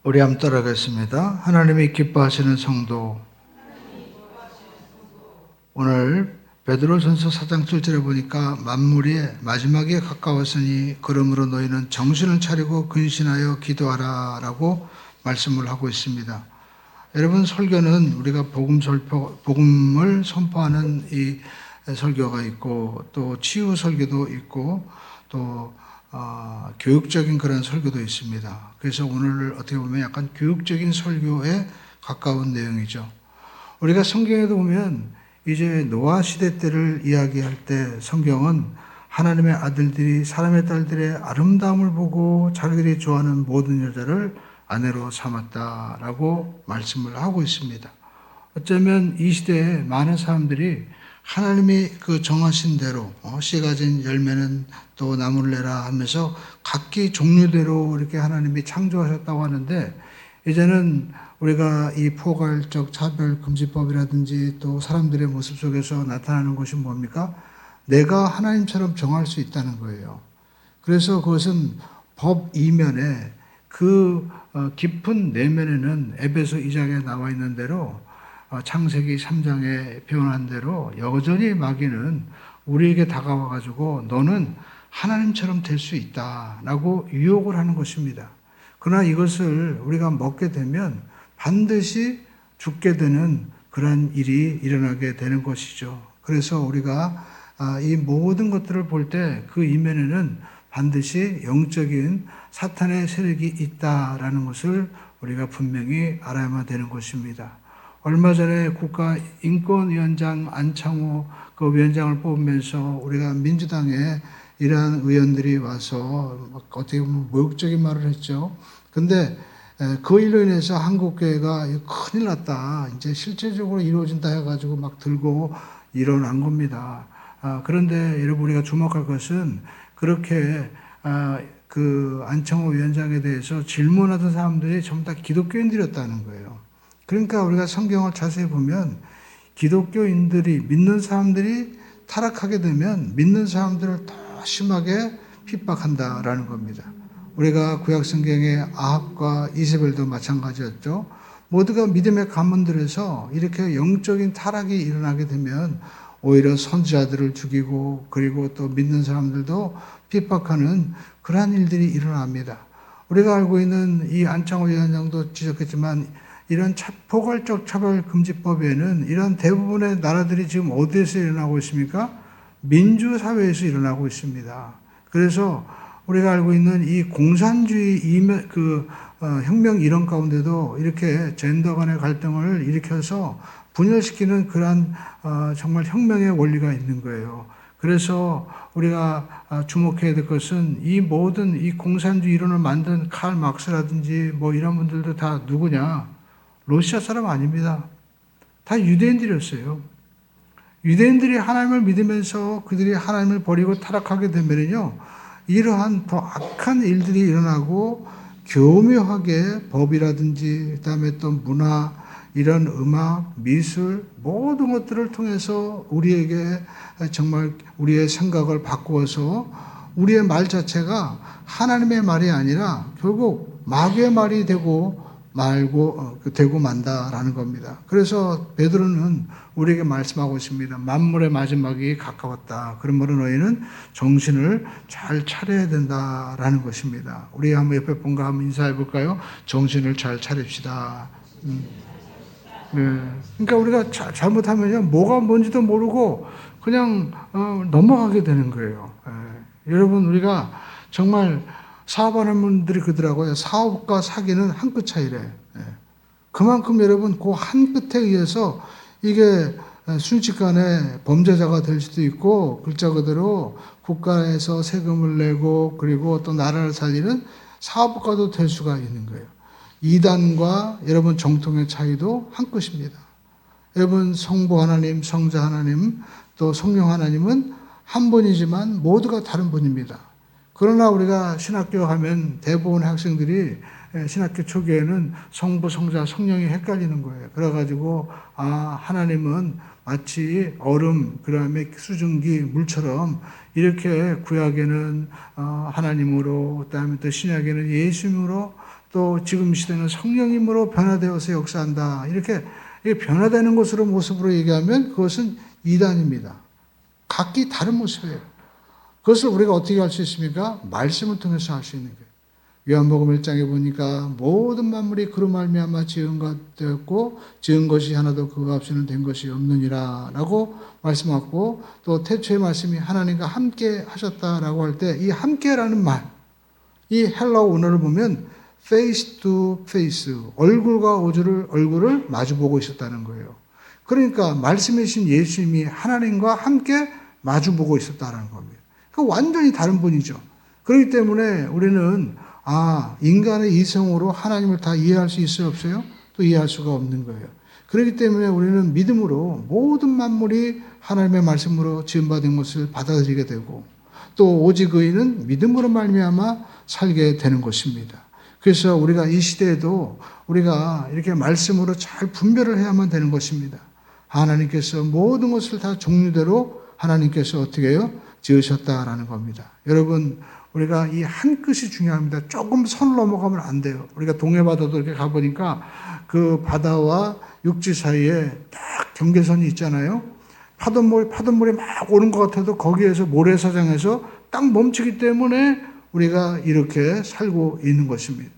우리 함 따라가겠습니다. 하나님이 기뻐하시는 성도. 오늘 베드로전서 4장 7절에 보니까 만물이 마지막에 가까웠으니 그러므로 너희는 정신을 차리고 근신하여 기도하라 라고 말씀을 하고 있습니다. 여러분, 설교는 우리가 복음을 선포하는 이 설교가 있고, 또 치유 설교도 있고, 또 교육적인 그런 설교도 있습니다. 그래서 오늘 어떻게 보면 약간 교육적인 설교에 가까운 내용이죠. 우리가 성경에도 보면 이제 노아 시대 때를 이야기할 때 성경은 하나님의 아들들이 사람의 딸들의 아름다움을 보고 자기들이 좋아하는 모든 여자를 아내로 삼았다라고 말씀을 하고 있습니다. 어쩌면 이 시대에 많은 사람들이 하나님이 그 정하신 대로 씨 가진 열매는 또 나무를 내라 하면서 각기 종류대로 이렇게 하나님이 창조하셨다고 하는데, 이제는 우리가 이 포괄적 차별금지법이라든지 또 사람들의 모습 속에서 나타나는 것이 뭡니까? 내가 하나님처럼 정할 수 있다는 거예요. 그래서 그것은 법 이면에 그 깊은 내면에는 에베소 2장에 나와 있는 대로, 창세기 3장에 표현한 대로 여전히 마귀는 우리에게 다가와 가지고 너는 하나님처럼 될 수 있다라고 유혹을 하는 것입니다. 그러나 이것을 우리가 먹게 되면 반드시 죽게 되는 그런 일이 일어나게 되는 것이죠. 그래서 우리가 이 모든 것들을 볼 때 그 이면에는 반드시 영적인 사탄의 세력이 있다라는 것을 우리가 분명히 알아야만 되는 것입니다. 얼마 전에 국가인권위원장 안창호 그 위원장을 뽑으면서 우리가 민주당에 이러한 의원들이 와서 어떻게 보면 모욕적인 말을 했죠. 근데 그 일로 인해서 한국교회가 큰일 났다, 이제 실제적으로 이루어진다 해가지고 막 들고 일어난 겁니다. 그런데 여러분, 우리가 주목할 것은 그렇게 그 안창호 위원장에 대해서 질문하던 사람들이 전부 다 기독교인들이었다는 거예요. 그러니까 우리가 성경을 자세히 보면 기독교인들이, 믿는 사람들이 타락하게 되면 믿는 사람들을 더 심하게 핍박한다라는 겁니다. 우리가 구약성경의 아합과 이세벨도 마찬가지였죠. 모두가 믿음의 가문들에서 이렇게 영적인 타락이 일어나게 되면 오히려 선지자들을 죽이고, 그리고 또 믿는 사람들도 핍박하는 그러한 일들이 일어납니다. 우리가 알고 있는 이 안창호 위원장도 지적했지만, 이런 포괄적 차별금지법에는 이런 대부분의 나라들이 지금 어디에서 일어나고 있습니까? 민주사회에서 일어나고 있습니다. 그래서 우리가 알고 있는 이 공산주의 혁명 이론 가운데도 이렇게 젠더 간의 갈등을 일으켜서 분열시키는 그러한 정말 혁명의 원리가 있는 거예요. 그래서 우리가 주목해야 될 것은 이 모든 이 공산주의 이론을 만든 칼 막스라든지 뭐 이런 분들도 다 누구냐? 러시아 사람 아닙니다. 다 유대인들이었어요. 유대인들이 하나님을 믿으면서 그들이 하나님을 버리고 타락하게 되면요, 이러한 더 악한 일들이 일어나고 교묘하게 법이라든지 그다음에 또 문화, 이런 음악, 미술 모든 것들을 통해서 우리에게 정말 우리의 생각을 바꾸어서 우리의 말 자체가 하나님의 말이 아니라 결국 마귀의 말이 되고 만다라는 겁니다. 그래서 베드로는 우리에게 말씀하고 있습니다. 만물의 마지막이 가까웠다. 그러므로 너희는 정신을 잘 차려야 된다라는 것입니다. 우리 한번 옆에 분과 한번 인사해 볼까요? 정신을 잘 차립시다. 네. 그러니까 우리가 잘못하면요, 뭐가 뭔지도 모르고 그냥 넘어가게 되는 거예요. 여러분, 우리가 정말 사업하는 분들이 그러더라고요. 사업과 사기는 한 끗 차이래. 그만큼 여러분, 그 한 끗에 의해서 이게 순식간에 범죄자가 될 수도 있고, 글자 그대로 국가에서 세금을 내고 그리고 또 나라를 살리는 사업가도 될 수가 있는 거예요. 이단과 여러분 정통의 차이도 한 끗입니다. 여러분, 성부 하나님, 성자 하나님, 또 성령 하나님은 한 분이지만 모두가 다른 분입니다. 그러나 우리가 신학교 하면 대부분의 학생들이 신학교 초기에는 성부, 성자, 성령이 헷갈리는 거예요. 그래가지고 하나님은 마치 얼음, 그 다음에 수증기, 물처럼 이렇게 구약에는 하나님으로, 그 다음에 또 신약에는 예수님으로, 또 지금 시대는 성령님으로 변화되어서 역사한다. 이렇게 변화되는 것으로 모습으로 얘기하면 그것은 이단입니다. 각기 다른 모습이에요. 그것을 우리가 어떻게 할 수 있습니까? 말씀을 통해서 할 수 있는 거예요. 요한복음 1장에 보니까 모든 만물이 그로 말미암아 지은 것 되었고 지은 것이 하나도 그가 없이는 된 것이 없느니라 라고 말씀하고, 또 태초의 말씀이 하나님과 함께 하셨다라고 할 때 이 함께라는 말, 이 헬라어 원어를 보면 face to face, 얼굴과 얼굴을 마주보고 있었다는 거예요. 그러니까 말씀이신 예수님이 하나님과 함께 마주보고 있었다는 겁니다. 그 완전히 다른 분이죠. 그렇기 때문에 우리는 인간의 이성으로 하나님을 다 이해할 수 있어요, 없어요? 또 이해할 수가 없는 거예요. 그렇기 때문에 우리는 믿음으로 모든 만물이 하나님의 말씀으로 지음받은 것을 받아들이게 되고, 또 오직 의인은 믿음으로 말미암아 살게 되는 것입니다. 그래서 우리가 이 시대에도 우리가 이렇게 말씀으로 잘 분별을 해야만 되는 것입니다. 하나님께서 모든 것을 다 종류대로 하나님께서 어떻게 해요? 지으셨다라는 겁니다. 여러분, 우리가 이 한 끝이 중요합니다. 조금 선을 넘어가면 안 돼요. 우리가 동해바다도 이렇게 가보니까 그 바다와 육지 사이에 딱 경계선이 있잖아요. 파도물이 막 오는 것 같아도 거기에서 모래사장에서 딱 멈추기 때문에 우리가 이렇게 살고 있는 것입니다.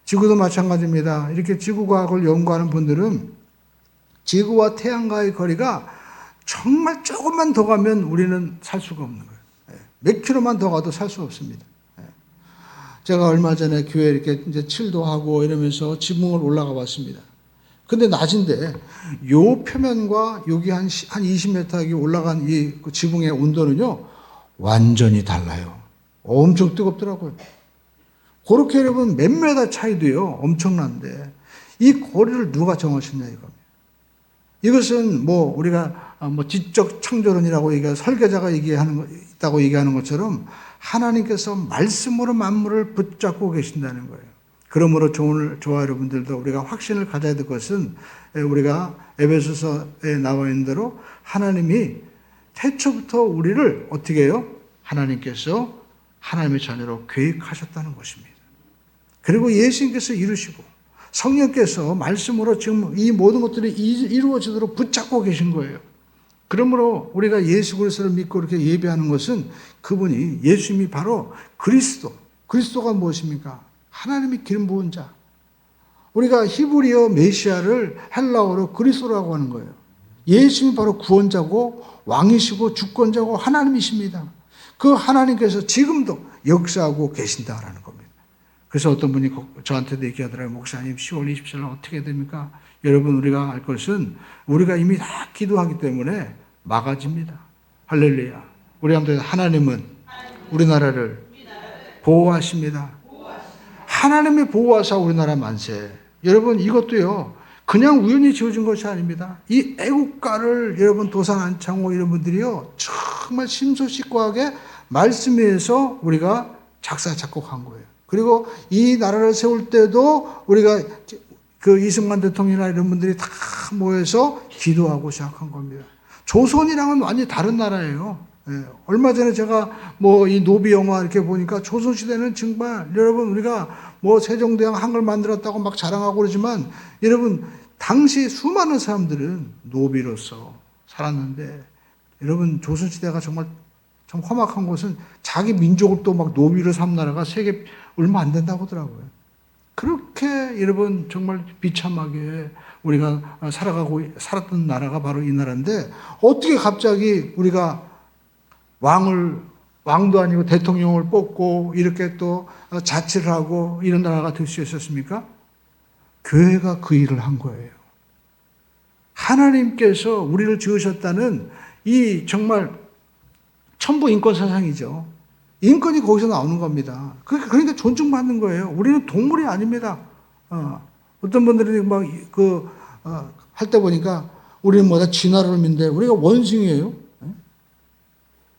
지구도 마찬가지입니다. 이렇게 지구과학을 연구하는 분들은 지구와 태양과의 거리가 정말 조금만 더 가면 우리는 살 수가 없는 거예요. 몇 킬로만 더 가도 살 수 없습니다. 제가 얼마 전에 교회 이렇게 이제 칠도 하고 이러면서 지붕을 올라가 봤습니다. 근데 낮인데 요 표면과 여기 한 20m 올라간 이 지붕의 온도는요, 완전히 달라요. 엄청 뜨겁더라고요. 그렇게 여러분 몇 메다 차이도요, 엄청난데 이 거리를 누가 정하셨냐 이겁니다. 이것은 우리가 지적 창조론이라고 얘기하고 설계자가 있다고 얘기하는 것처럼 하나님께서 말씀으로 만물을 붙잡고 계신다는 거예요. 그러므로 저와 여러분들도 우리가 확신을 가져야 될 것은, 우리가 에베소서에 나와 있는 대로 하나님이 태초부터 우리를 어떻게 해요? 하나님께서 하나님의 자녀로 계획하셨다는 것입니다. 그리고 예수님께서 이루시고 성령께서 말씀으로 지금 이 모든 것들이 이루어지도록 붙잡고 계신 거예요. 그러므로 우리가 예수 그리스도를 믿고 이렇게 예배하는 것은 그분이, 예수님이 바로 그리스도가 무엇입니까? 하나님의 기름 부은 자. 우리가 히브리어 메시아를 헬라어로 그리스도라고 하는 거예요. 예수님이 바로 구원자고 왕이시고 주권자고 하나님이십니다. 그 하나님께서 지금도 역사하고 계신다라는 겁니다. 그래서 어떤 분이 저한테도 얘기하더라고요. 목사님, 10월 27일 어떻게 됩니까? 여러분, 우리가 알 것은 우리가 이미 다 기도하기 때문에 막아집니다. 할렐루야. 우리 한번 하나님은 우리나라를 보호하십니다. 하나님이 보호하사 우리나라 만세. 여러분, 이것도요, 그냥 우연히 지어진 것이 아닙니다. 이 애국가를 여러분 도산 안창호 이런 분들이요, 정말 심소식고하게 말씀에 의해서 우리가 작사 작곡한 거예요. 그리고 이 나라를 세울 때도 우리가 그 이승만 대통령이나 이런 분들이 다 모여서 기도하고 시작한 겁니다. 조선이랑은 완전히 다른 나라예요. 얼마 전에 제가 이 노비 영화 이렇게 보니까 조선시대는 정말 여러분, 우리가 세종대왕 한글 만들었다고 막 자랑하고 그러지만 여러분, 당시 수많은 사람들은 노비로서 살았는데, 여러분, 조선시대가 정말 참 험악한 것은 자기 민족을 또 막 노비로 삼는 나라가 세계 얼마 안 된다고 하더라고요. 그렇게 여러분 정말 비참하게 우리가 살았던 나라가 바로 이 나라인데, 어떻게 갑자기 우리가 왕도 아니고 대통령을 뽑고 이렇게 또 자치를 하고 이런 나라가 될 수 있었습니까? 교회가 그 일을 한 거예요. 하나님께서 우리를 지으셨다는 이 정말 천부 인권 사상이죠. 인권이 거기서 나오는 겁니다. 그러니까 존중받는 거예요. 우리는 동물이 아닙니다. 어떤 분들이 할 때 보니까 우리는 진화를 믿는데 우리가 원숭이에요.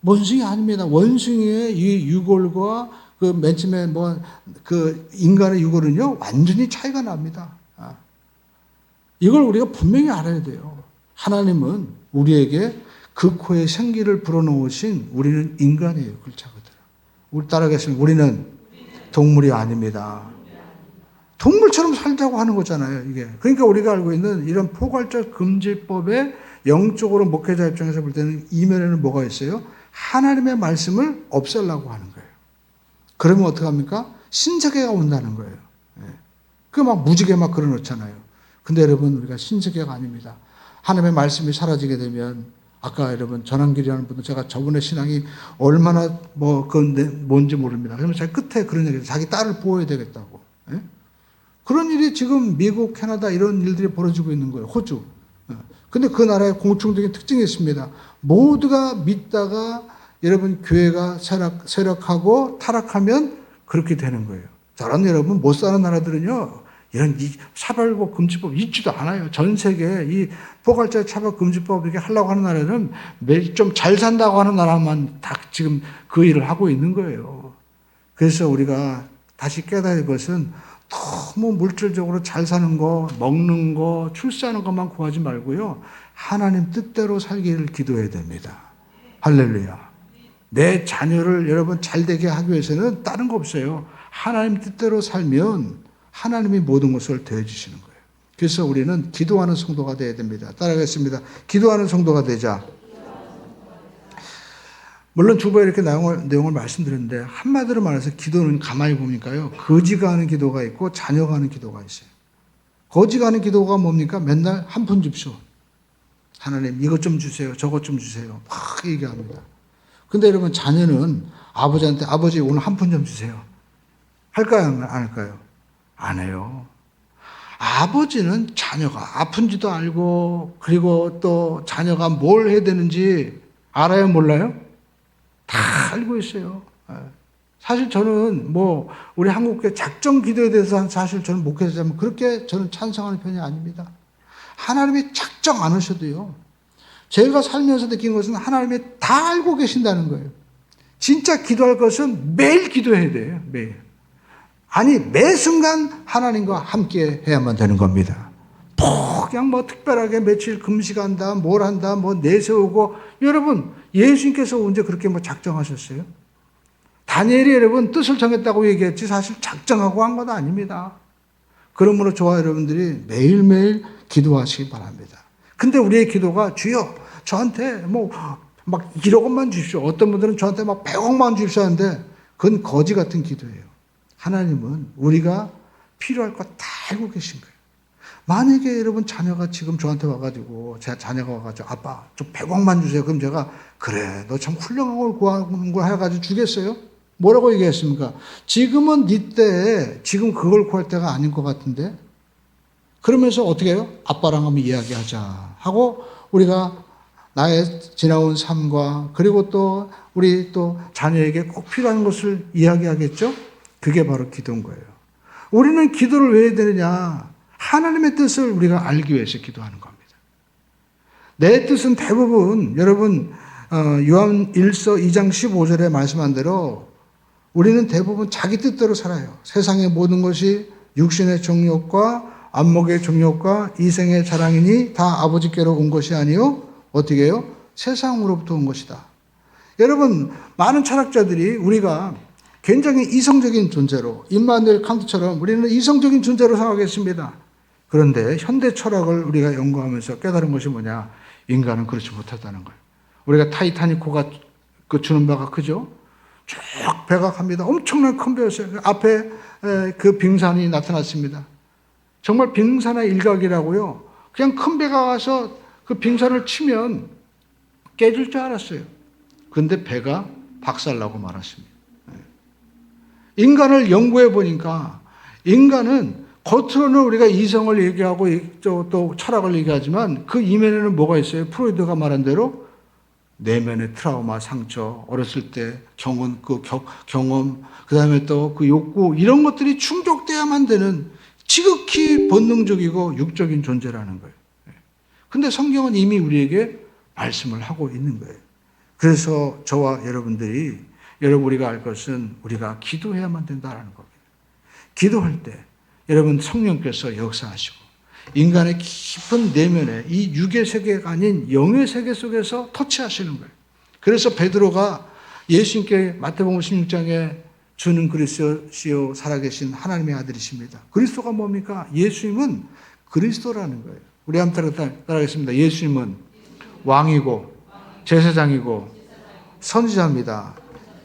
원숭이 아닙니다. 원숭이의 이 유골과 맨 처음에 인간의 유골은요, 완전히 차이가 납니다. 이걸 우리가 분명히 알아야 돼요. 하나님은 우리에게 그 코에 생기를 불어넣으신 우리는 인간이에요. 글자거든요. 우리 따라하겠습니다. 우리는 동물이 아닙니다. 동물처럼 살자고 하는 거잖아요, 이게. 그러니까 우리가 알고 있는 이런 포괄적 금지법의 영적으로 목회자 입장에서 볼 때는 이면에는 뭐가 있어요? 하나님의 말씀을 없애려고 하는 거예요. 그러면 어떡합니까? 신세계가 온다는 거예요. 그 막 무지개 막 걸어놓잖아요. 근데 여러분, 우리가 신세계가 아닙니다. 하나님의 말씀이 사라지게 되면, 아까 여러분 전환길이라는 분은 제가 저분의 신앙이 얼마나 그건 뭔지 모릅니다. 그러면 자기 끝에 그런 얘기를, 자기 딸을 보호해야 되겠다고. 그런 일이 지금 미국, 캐나다 이런 일들이 벌어지고 있는 거예요. 호주. 근데 그 나라의 공통적인 특징이 있습니다. 모두가 믿다가 여러분 교회가 세력하고 타락하면 그렇게 되는 거예요. 저런 여러분 못 사는 나라들은요, 이런 차별법 금지법 있지도 않아요. 전 세계에 이 포괄적 차별 금지법 이렇게 하려고 하는 나라는 좀 잘 산다고 하는 나라만 다 지금 그 일을 하고 있는 거예요. 그래서 우리가 다시 깨달을 할 것은 너무 물질적으로 잘 사는 거, 먹는 거, 출세하는 것만 구하지 말고요. 하나님 뜻대로 살기를 기도해야 됩니다. 할렐루야. 내 자녀를 여러분 잘 되게 하기 위해서는 다른 거 없어요. 하나님 뜻대로 살면 하나님이 모든 것을 더해주시는 거예요. 그래서 우리는 기도하는 성도가 되어야 됩니다. 따라가겠습니다. 기도하는 성도가 되자. 물론 주보에 이렇게 내용을 말씀드렸는데, 한마디로 말해서 기도는 가만히 보니까요, 거지가 하는 기도가 있고 자녀가 하는 기도가 있어요. 거지가 하는 기도가 뭡니까? 맨날 한 푼 줍쇼. 하나님 이것 좀 주세요. 저것 좀 주세요. 막 얘기합니다. 근데 여러분, 자녀는 아버지한테 아버지 오늘 한 푼 좀 주세요. 할까요? 안 할까요? 안 해요. 아버지는 자녀가 아픈지도 알고, 그리고 또 자녀가 뭘 해야 되는지 알아요? 몰라요? 다 알고 있어요. 사실 저는 우리 한국교회 작정 기도에 대해서 사실 저는 목회자면 그렇게 저는 찬성하는 편이 아닙니다. 하나님이 작정 안 하셔도요, 제가 살면서 느낀 것은 하나님이 다 알고 계신다는 거예요. 진짜 기도할 것은 매일 기도해야 돼요. 매일. 아니, 매 순간 하나님과 함께 해야만 되는 겁니다. 그냥 특별하게 며칠 금식한다, 뭘 한다, 내세우고. 여러분, 예수님께서 언제 그렇게 작정하셨어요? 다니엘이 여러분 뜻을 정했다고 얘기했지 사실 작정하고 한 건 아닙니다. 그러므로 저와 여러분들이 매일매일 기도하시기 바랍니다. 근데 우리의 기도가 주여 저한테 1억원만 주십시오. 어떤 분들은 저한테 100억만 주십시오 하는데 그건 거지 같은 기도예요. 하나님은 우리가 필요할 거 다 알고 계신 거예요. 만약에 여러분 자녀가 지금 저한테 와가지고, 제 자녀가 와가지고 아빠 좀 100억만 주세요. 그럼 제가 그래 너 참 훌륭한 걸 구하는 걸 해가지고 주겠어요? 뭐라고 얘기했습니까? 지금은 네 때에 지금 그걸 구할 때가 아닌 것 같은데. 그러면서 어떻게 해요? 아빠랑 한번 이야기하자 하고 우리가 나의 지나온 삶과 그리고 또 우리 또 자녀에게 꼭 필요한 것을 이야기하겠죠? 그게 바로 기도인 거예요. 우리는 기도를 왜 해야 되느냐? 하나님의 뜻을 우리가 알기 위해서 기도하는 겁니다. 내 뜻은 대부분 여러분 요한 1서 2장 15절에 말씀한 대로 우리는 대부분 자기 뜻대로 살아요. 세상의 모든 것이 육신의 정욕과 안목의 정욕과 이생의 자랑이니 다 아버지께로 온 것이 아니요 어떻게 해요? 세상으로부터 온 것이다. 여러분, 많은 철학자들이 우리가 굉장히 이성적인 존재로, 임마누엘 칸트처럼 우리는 이성적인 존재로 생각했습니다. 그런데 현대 철학을 우리가 연구하면서 깨달은 것이 뭐냐? 인간은 그렇지 못하다는 거예요. 우리가 타이타닉호가 주는 바가 크죠? 쭉 배가 갑니다. 엄청난 큰 배였어요. 앞에 그 빙산이 나타났습니다. 정말 빙산의 일각이라고요. 그냥 큰 배가 가서 그 빙산을 치면 깨질 줄 알았어요. 그런데 배가 박살나고 말았습니다. 인간을 연구해 보니까 인간은 겉으로는 우리가 이성을 얘기하고 또 철학을 얘기하지만 그 이면에는 뭐가 있어요? 프로이드가 말한 대로 내면의 트라우마, 상처, 어렸을 때 경험, 그 다음에 또 그 욕구, 이런 것들이 충족돼야만 되는 지극히 본능적이고 육적인 존재라는 거예요. 근데 성경은 이미 우리에게 말씀을 하고 있는 거예요. 그래서 저와 우리가 알 것은 우리가 기도해야만 된다는 겁니다. 기도할 때 여러분 성령께서 역사하시고 인간의 깊은 내면에 이 육의 세계가 아닌 영의 세계 속에서 터치하시는 거예요. 그래서 베드로가 예수님께 마태복음 16장에 주는 그리스도시요 살아계신 하나님의 아들이십니다. 그리스도가 뭡니까? 예수님은 그리스도라는 거예요. 우리 한번 따라하겠습니다. 예수님은 왕이고 제사장이고 선지자입니다.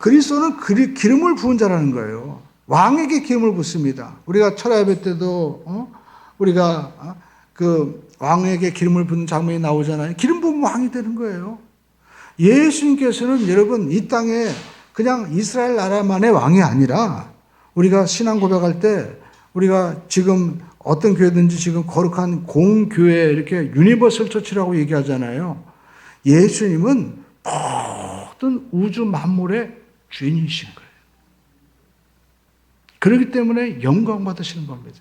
그리스도는 기름을 부은 자라는 거예요. 왕에게 기름을 붓습니다. 우리가 철야 예배 때도 우리가 그 왕에게 기름을 붓는 장면이 나오잖아요. 기름 부으면 왕이 되는 거예요. 예수님께서는 여러분 이 땅에 그냥 이스라엘 나라만의 왕이 아니라 우리가 신앙 고백할 때 우리가 지금 어떤 교회든지 지금 거룩한 공교회 이렇게 유니버설 처치라고 얘기하잖아요. 예수님은 모든 우주 만물의 주인이신 거예요. 그렇기 때문에 영광 받으시는 겁니다.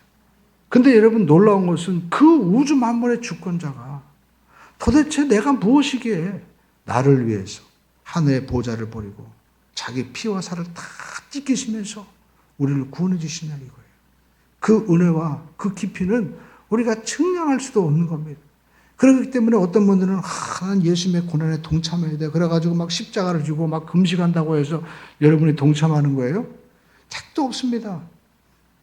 근데 여러분 놀라운 것은 그 우주 만물의 주권자가 도대체 내가 무엇이기에 나를 위해서 하늘의 보좌를 버리고 자기 피와 살을 다 찢기시면서 우리를 구원해 주시냐 이거예요. 그 은혜와 그 깊이는 우리가 측량할 수도 없는 겁니다. 그렇기 때문에 어떤 분들은 난 예수님의 고난에 동참해야 돼. 그래가지고 막 십자가를 지고 막 금식한다고 해서 여러분이 동참하는 거예요? 택도 없습니다.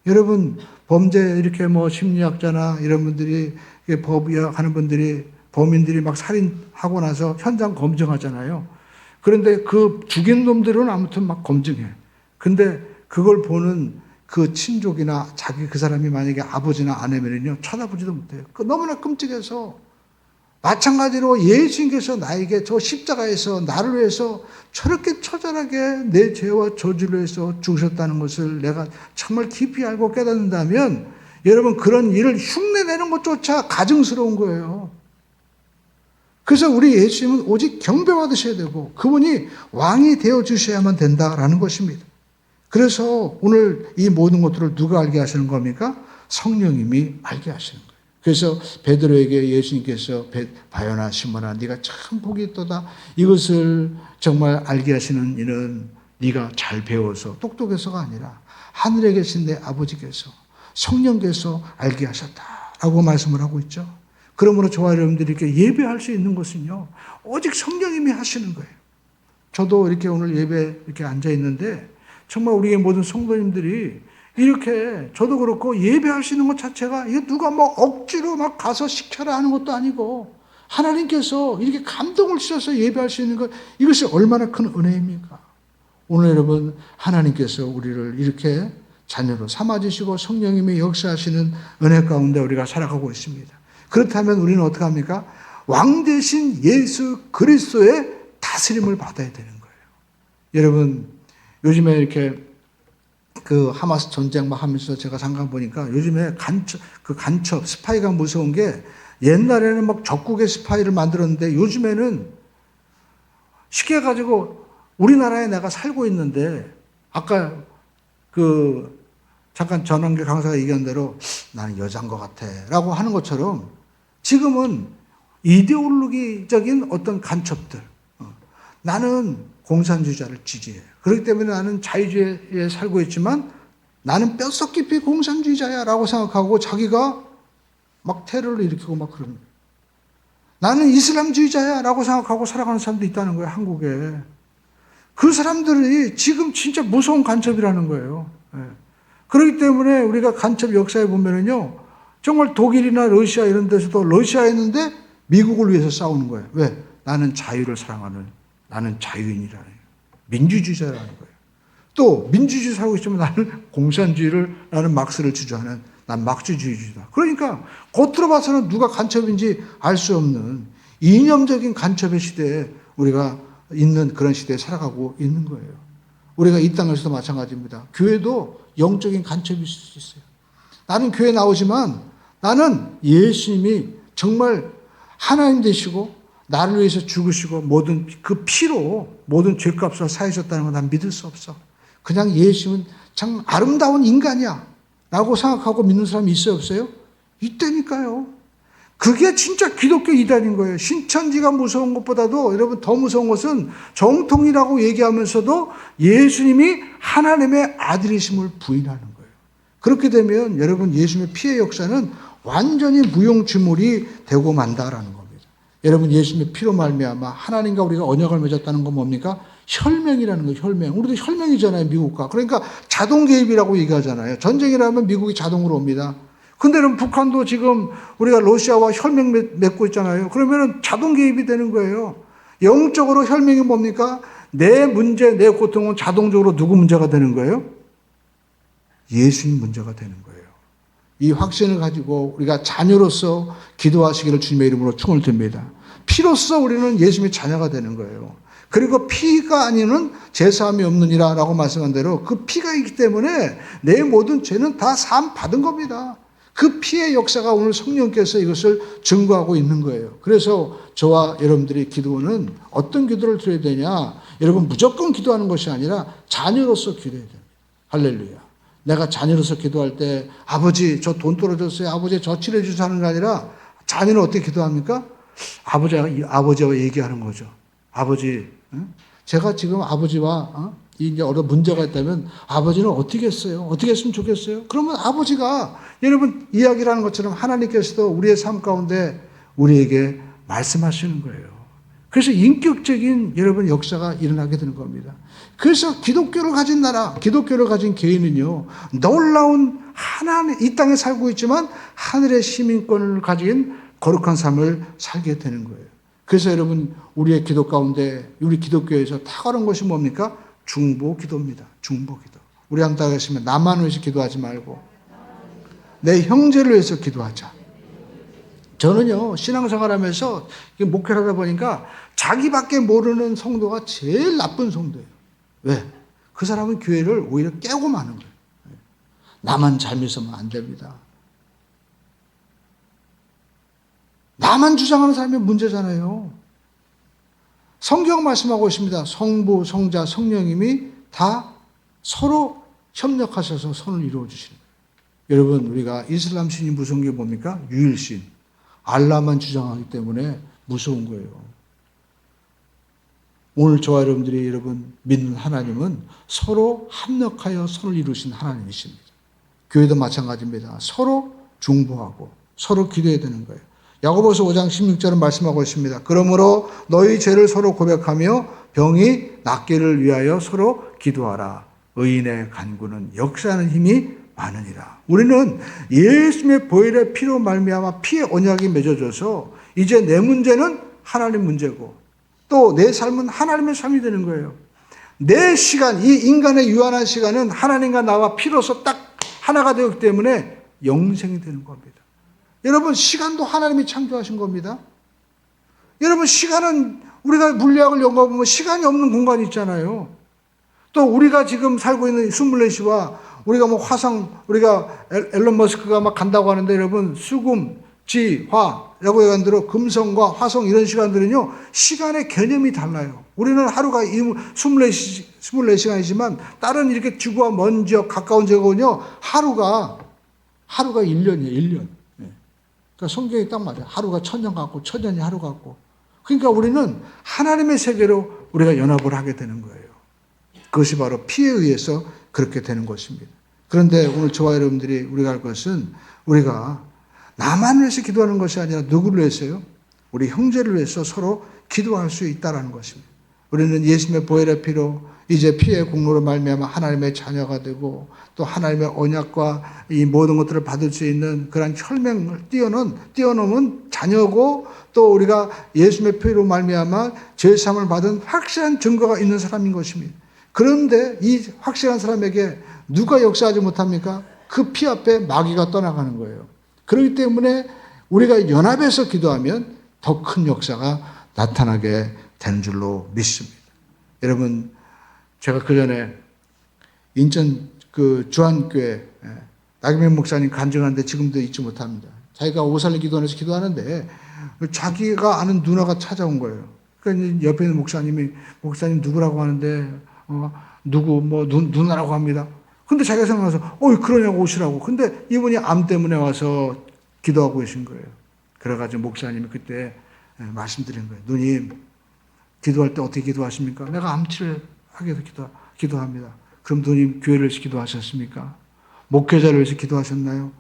여러분 범죄 이렇게 뭐 심리학자나 이런 분들이 법의학하는 분들이 범인들이 막 살인하고 나서 현장 검증하잖아요. 그런데 그 죽인 놈들은 아무튼 막 검증해. 근데 그걸 보는 그 친족이나 자기 그 사람이 만약에 아버지나 아내면은요 쳐다보지도 못해요. 너무나 끔찍해서 마찬가지로 예수님께서 나에게 저 십자가에서 나를 위해서 저렇게 처절하게 내 죄와 저주를 위해서 죽으셨다는 것을 내가 정말 깊이 알고 깨닫는다면 여러분 그런 일을 흉내내는 것조차 가증스러운 거예요. 그래서 우리 예수님은 오직 경배받으셔야 되고 그분이 왕이 되어주셔야만 된다라는 것입니다. 그래서 오늘 이 모든 것들을 누가 알게 하시는 겁니까? 성령님이 알게 하시는 거예요. 그래서 베드로에게 예수님께서 바요나 시몬아 네가 참 복이 있도다. 이것을 정말 알게 하시는 이는 네가 잘 배워서 똑똑해서가 아니라 하늘에 계신 내 아버지께서 성령께서 알게 하셨다라고 말씀을 하고 있죠. 그러므로 저와 여러분들이 이렇게 예배할 수 있는 것은요 오직 성령님이 하시는 거예요. 저도 이렇게 오늘 예배 이렇게 앉아 있는데 정말 우리의 모든 성도님들이 이렇게 저도 그렇고 예배할 수 있는 것 자체가 이게 누가 뭐 억지로 막 가서 시켜라 하는 것도 아니고 하나님께서 이렇게 감동을 주셔서 예배할 수 있는 것 이것이 얼마나 큰 은혜입니까? 오늘 여러분 하나님께서 우리를 이렇게 자녀로 삼아주시고 성령님이 역사하시는 은혜 가운데 우리가 살아가고 있습니다. 그렇다면 우리는 어떻게 합니까? 왕 대신 예수 그리스도의 다스림을 받아야 되는 거예요. 여러분 요즘에 이렇게 그 하마스 전쟁 막 하면서 제가 잠깐 보니까 요즘에 간첩, 스파이가 무서운 게 옛날에는 막 적국의 스파이를 만들었는데 요즘에는 쉽게 가지고 우리나라에 내가 살고 있는데 아까 그 잠깐 전환길 강사가 얘기한 대로 나는 여자인 것 같아 라고 하는 것처럼 지금은 이데올로기적인 어떤 간첩들 나는 공산주의자를 지지해요. 그렇기 때문에 나는 자유주의에 살고 있지만 나는 뼛속 깊이 공산주의자야 라고 생각하고 자기가 막 테러를 일으키고 막 그러는 거예요. 나는 이슬람주의자야 라고 생각하고 살아가는 사람도 있다는 거예요. 한국에. 그 사람들이 지금 진짜 무서운 간첩이라는 거예요. 그렇기 때문에 우리가 간첩 역사에 보면은요 정말 독일이나 러시아 이런 데서도 러시아에 있는데 미국을 위해서 싸우는 거예요. 왜? 나는 자유를 사랑하는 나는 자유인이라는 거예요. 민주주의자라는 거예요. 또 민주주의 살고 있지만 나는 공산주의를 나는 막스를 주장하는 난 막주주의다. 그러니까 겉으로 봐서는 누가 간첩인지 알 수 없는 이념적인 간첩의 시대에 우리가 있는 그런 시대에 살아가고 있는 거예요. 우리가 이 땅에서도 마찬가지입니다. 교회도 영적인 간첩일 수 있어요. 나는 교회 나오지만 나는 예수님이 정말 하나님 되시고 나를 위해서 죽으시고 모든 그 피로 모든 죄값을 사하셨다는 걸 난 믿을 수 없어. 그냥 예수님은 참 아름다운 인간이야 라고 생각하고 믿는 사람이 있어요 없어요? 있다니까요. 그게 진짜 기독교 이단인 거예요. 신천지가 무서운 것보다도 여러분 더 무서운 것은 정통이라고 얘기하면서도 예수님이 하나님의 아들이심을 부인하는 거예요. 그렇게 되면 여러분 예수님의 피의 역사는 완전히 무용지물이 되고 만다라는 겁니다. 여러분 예수님의 피로 말미암아 하나님과 우리가 언약을 맺었다는 건 뭡니까? 혈맹이라는 거예요. 혈맹. 우리도 혈맹이잖아요. 미국과. 그러니까 자동 개입이라고 얘기하잖아요. 전쟁이라면 미국이 자동으로 옵니다. 근데 그럼 북한도 지금 우리가 러시아와 혈맹 맺고 있잖아요. 그러면 자동 개입이 되는 거예요. 영적으로 혈맹이 뭡니까? 내 문제, 내 고통은 자동적으로 누구 문제가 되는 거예요? 예수님 문제가 되는 거예요. 이 확신을 가지고 우리가 자녀로서 기도하시기를 주님의 이름으로 축원을 드립니다. 피로써 우리는 예수님의 자녀가 되는 거예요. 그리고 피가 아니면 제사함이 없느니라 라고 말씀한 대로 그 피가 있기 때문에 내 모든 죄는 다 사함 받은 겁니다. 그 피의 역사가 오늘 성령께서 이것을 증거하고 있는 거예요. 그래서 저와 여러분들이 기도는 어떤 기도를 드려야 되냐? 여러분 무조건 기도하는 것이 아니라 자녀로서 기도해야 됩니다. 할렐루야. 내가 자녀로서 기도할 때 아버지 저 돈 떨어졌어요. 아버지 저 칠해 주세요 하는 게 아니라 자녀는 어떻게 기도합니까? 아버지와 얘기하는 거죠. 아버지, 제가 지금 아버지와 이제 어떤 문제가 있다면 아버지는 어떻게 했어요? 어떻게 했으면 좋겠어요? 그러면 아버지가 여러분 이야기를 하는 것처럼 하나님께서도 우리의 삶 가운데 우리에게 말씀하시는 거예요. 그래서 인격적인 여러분 역사가 일어나게 되는 겁니다. 그래서 기독교를 가진 나라, 기독교를 가진 개인은요, 놀라운 하나님, 이 땅에 살고 있지만 하늘의 시민권을 가진 거룩한 삶을 살게 되는 거예요. 그래서 여러분, 우리의 기도 가운데, 우리 기독교에서 탁월한 것이 뭡니까? 중보 기도입니다. 중보 기도. 우리 한번 따라하시면, 나만 위해서 기도하지 말고, 내 형제를 위해서 기도하자. 저는요, 신앙생활 하면서 목회를 하다 보니까 자기밖에 모르는 성도가 제일 나쁜 성도예요. 왜? 그 사람은 교회를 오히려 깨고 마는 거예요. 나만 잘 믿으면 안 됩니다. 나만 주장하는 사람이 문제잖아요. 성경 말씀하고 있습니다. 성부, 성자, 성령님이 다 서로 협력하셔서 선을 이루어 주시는 거예요. 여러분, 우리가 이슬람 신이 무서운 게 뭡니까? 유일신. 알라만 주장하기 때문에 무서운 거예요. 오늘 저와 여러분들이 여러분 믿는 하나님은 서로 합력하여 선을 이루신 하나님이십니다. 교회도 마찬가지입니다. 서로 중보하고 서로 기도해야 되는 거예요. 야고보서 5장 16절은 말씀하고 있습니다. 그러므로 너희 죄를 서로 고백하며 병이 낫기를 위하여 서로 기도하라. 의인의 간구는 역사하는 힘이 많으니라. 우리는 예수님의 보혈의 피로 말미암아 피의 언약이 맺어져서 이제 내 문제는 하나님 문제고 또 내 삶은 하나님의 삶이 되는 거예요. 내 시간, 이 인간의 유한한 시간은 하나님과 나와 피로서 딱 하나가 되었기 때문에 영생이 되는 겁니다. 여러분, 시간도 하나님이 창조하신 겁니다. 여러분, 시간은 우리가 물리학을 연구해보면 시간이 없는 공간이 있잖아요. 또 우리가 지금 살고 있는 24시와 우리가 뭐 화성, 우리가 앨런 머스크가 막 간다고 하는데 여러분, 수금, 지, 화라고 얘기한 대로 금성과 화성 이런 시간들은요, 시간의 개념이 달라요. 우리는 하루가 24시간이지만 다른 이렇게 지구와 먼 지역, 가까운 지역은요, 하루가 1년이에요, 1년. 그러니까 성경이 딱 맞아요. 하루가 1000년 같고, 1000년이 하루 같고. 그러니까 우리는 하나님의 세계로 우리가 연합을 하게 되는 거예요. 그것이 바로 피에 의해서 그렇게 되는 것입니다. 그런데 오늘 저와 여러분들이 우리가 할 것은 우리가 나만 위해서 기도하는 것이 아니라 누구를 위해서요? 우리 형제를 위해서 서로 기도할 수 있다는 것입니다. 우리는 예수님의 보혈의 피로 이제 피의 공로로 말미암아 하나님의 자녀가 되고 또 하나님의 언약과 이 모든 것들을 받을 수 있는 그런 혈맹을 뛰어넘은 자녀고 또 우리가 예수님의 피로 말미암아 죄사함을 받은 확실한 증거가 있는 사람인 것입니다. 그런데 이 확실한 사람에게 누가 역사하지 못합니까? 그 피 앞에 마귀가 떠나가는 거예요. 그렇기 때문에 우리가 연합해서 기도하면 더 큰 역사가 나타나게 되는 줄로 믿습니다. 여러분, 제가 그 전에 인천 그 주한교회 나경민 목사님 간증하는데 지금도 잊지 못합니다. 자기가 오살리 기도원에서 기도하는데 자기가 아는 누나가 찾아온 거예요. 그러니까 옆에 있는 목사님 누구라고 하는데 누구 뭐 누나라고 합니다. 근데 자기가 생각해서 그러냐고 오시라고. 근데 이분이 암 때문에 와서 기도하고 계신 거예요. 그래가지고 목사님이 그때 말씀드린 거예요. 누님, 기도할 때 어떻게 기도하십니까? 내가 암 치료하기 위해서 기도합니다. 그럼 누님 교회를 위해서 기도하셨습니까? 목회자를 위해서 기도하셨나요?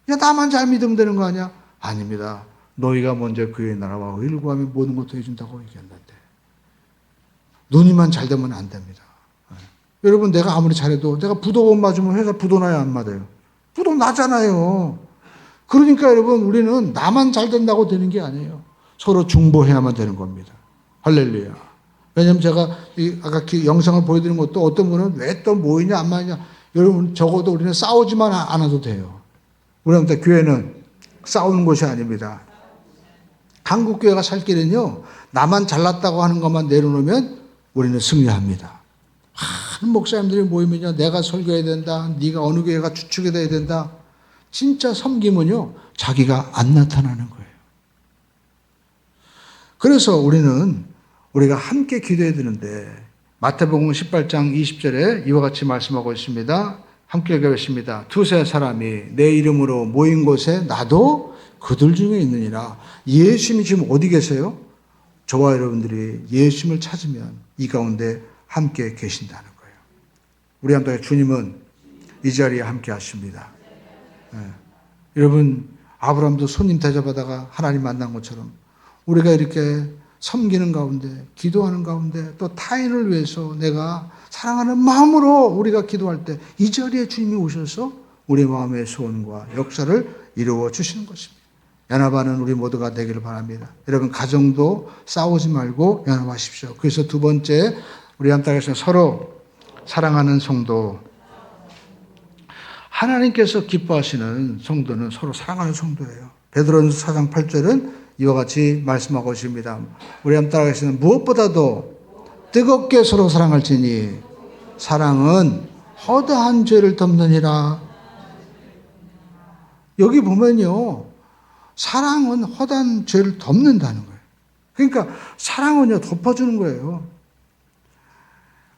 야, 나만 잘 믿으면 되는 거 아니야? 아닙니다. 너희가 먼저 그의 나라와 의를 구하면 모든 것도 해준다고 얘기한다는데. 눈이만 잘 되면 안 됩니다. 여러분, 내가 아무리 잘해도 내가 부도 못 맞으면 회사 부도 나야 안 맞아요? 부도 나잖아요. 그러니까 여러분, 우리는 나만 잘 된다고 되는 게 아니에요. 서로 중보해야만 되는 겁니다. 할렐루야. 왜냐면 제가 아까 영상을 보여드린 것도 어떤 분은 왜 또 모이냐 안 모이냐. 여러분, 적어도 우리는 싸우지만 않아도 돼요. 우리한테 교회는 싸우는 곳이 아닙니다. 한국 교회가 살 길은요, 나만 잘났다고 하는 것만 내려놓으면 우리는 승리합니다. 한 목사님들이 모이면요, 내가 설교해야 된다, 네가 어느 교회가 주축이 돼야 된다. 진짜 섬김은요, 자기가 안 나타나는 거예요. 그래서 우리가 함께 기도해야 되는데, 마태복음 18장 20절에 이와 같이 말씀하고 있습니다. 함께 읽어보겠습니다. 두세 사람이 내 이름으로 모인 곳에 나도 그들 중에 있느니라. 예수님이 지금 어디 계세요? 저와 여러분들이 예수님을 찾으면 이 가운데 함께 계신다는 거예요. 우리 함께 주님은 이 자리에 함께 하십니다. 여러분, 아브라함도 손님 대접하다가 하나님 만난 것처럼 우리가 이렇게 섬기는 가운데, 기도하는 가운데, 또 타인을 위해서 내가 사랑하는 마음으로 우리가 기도할 때 이 자리에 주님이 오셔서 우리 마음의 소원과 역사를 이루어 주시는 것입니다. 연합하는 우리 모두가 되기를 바랍니다. 여러분, 가정도 싸우지 말고 연합하십시오. 그래서 두 번째, 우리 함께해서 서로 사랑하는 성도. 하나님께서 기뻐하시는 성도는 서로 사랑하는 성도예요. 베드로전서 4장 8절은 이와 같이 말씀하고 있습니다. 우리 함께 따라가시는 무엇보다도 뜨겁게 서로 사랑할지니 사랑은 허다한 죄를 덮느니라. 여기 보면요, 사랑은 허다한 죄를 덮는다는 거예요. 그러니까 사랑은요, 덮어주는 거예요.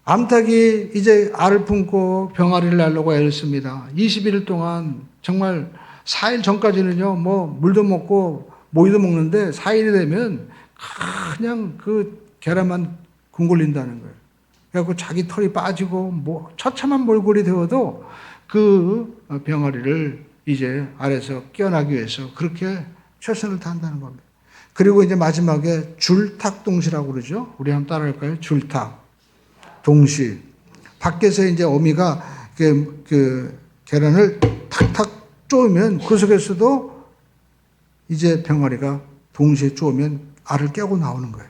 암탉이 이제 알을 품고 병아리를 낳으려고 애를 씁니다. 21일 동안 정말 4일 전까지는요, 물도 먹고 모이도 먹는데 4일이 되면 그냥 그 계란만 굶굴린다는 거예요. 그래갖고 자기 털이 빠지고 처참한 몰골이 되어도 그 병아리를 이제 알에서 깨어나기 위해서 그렇게 최선을 다한다는 겁니다. 그리고 이제 마지막에 줄탁동시라고 그러죠. 우리 한번 따라할까요? 줄탁. 동시. 밖에서 이제 어미가 그 계란을 탁탁 쪼으면 그 속에서도 이제 병아리가 동시에 쪼으면 알을 깨고 나오는 거예요.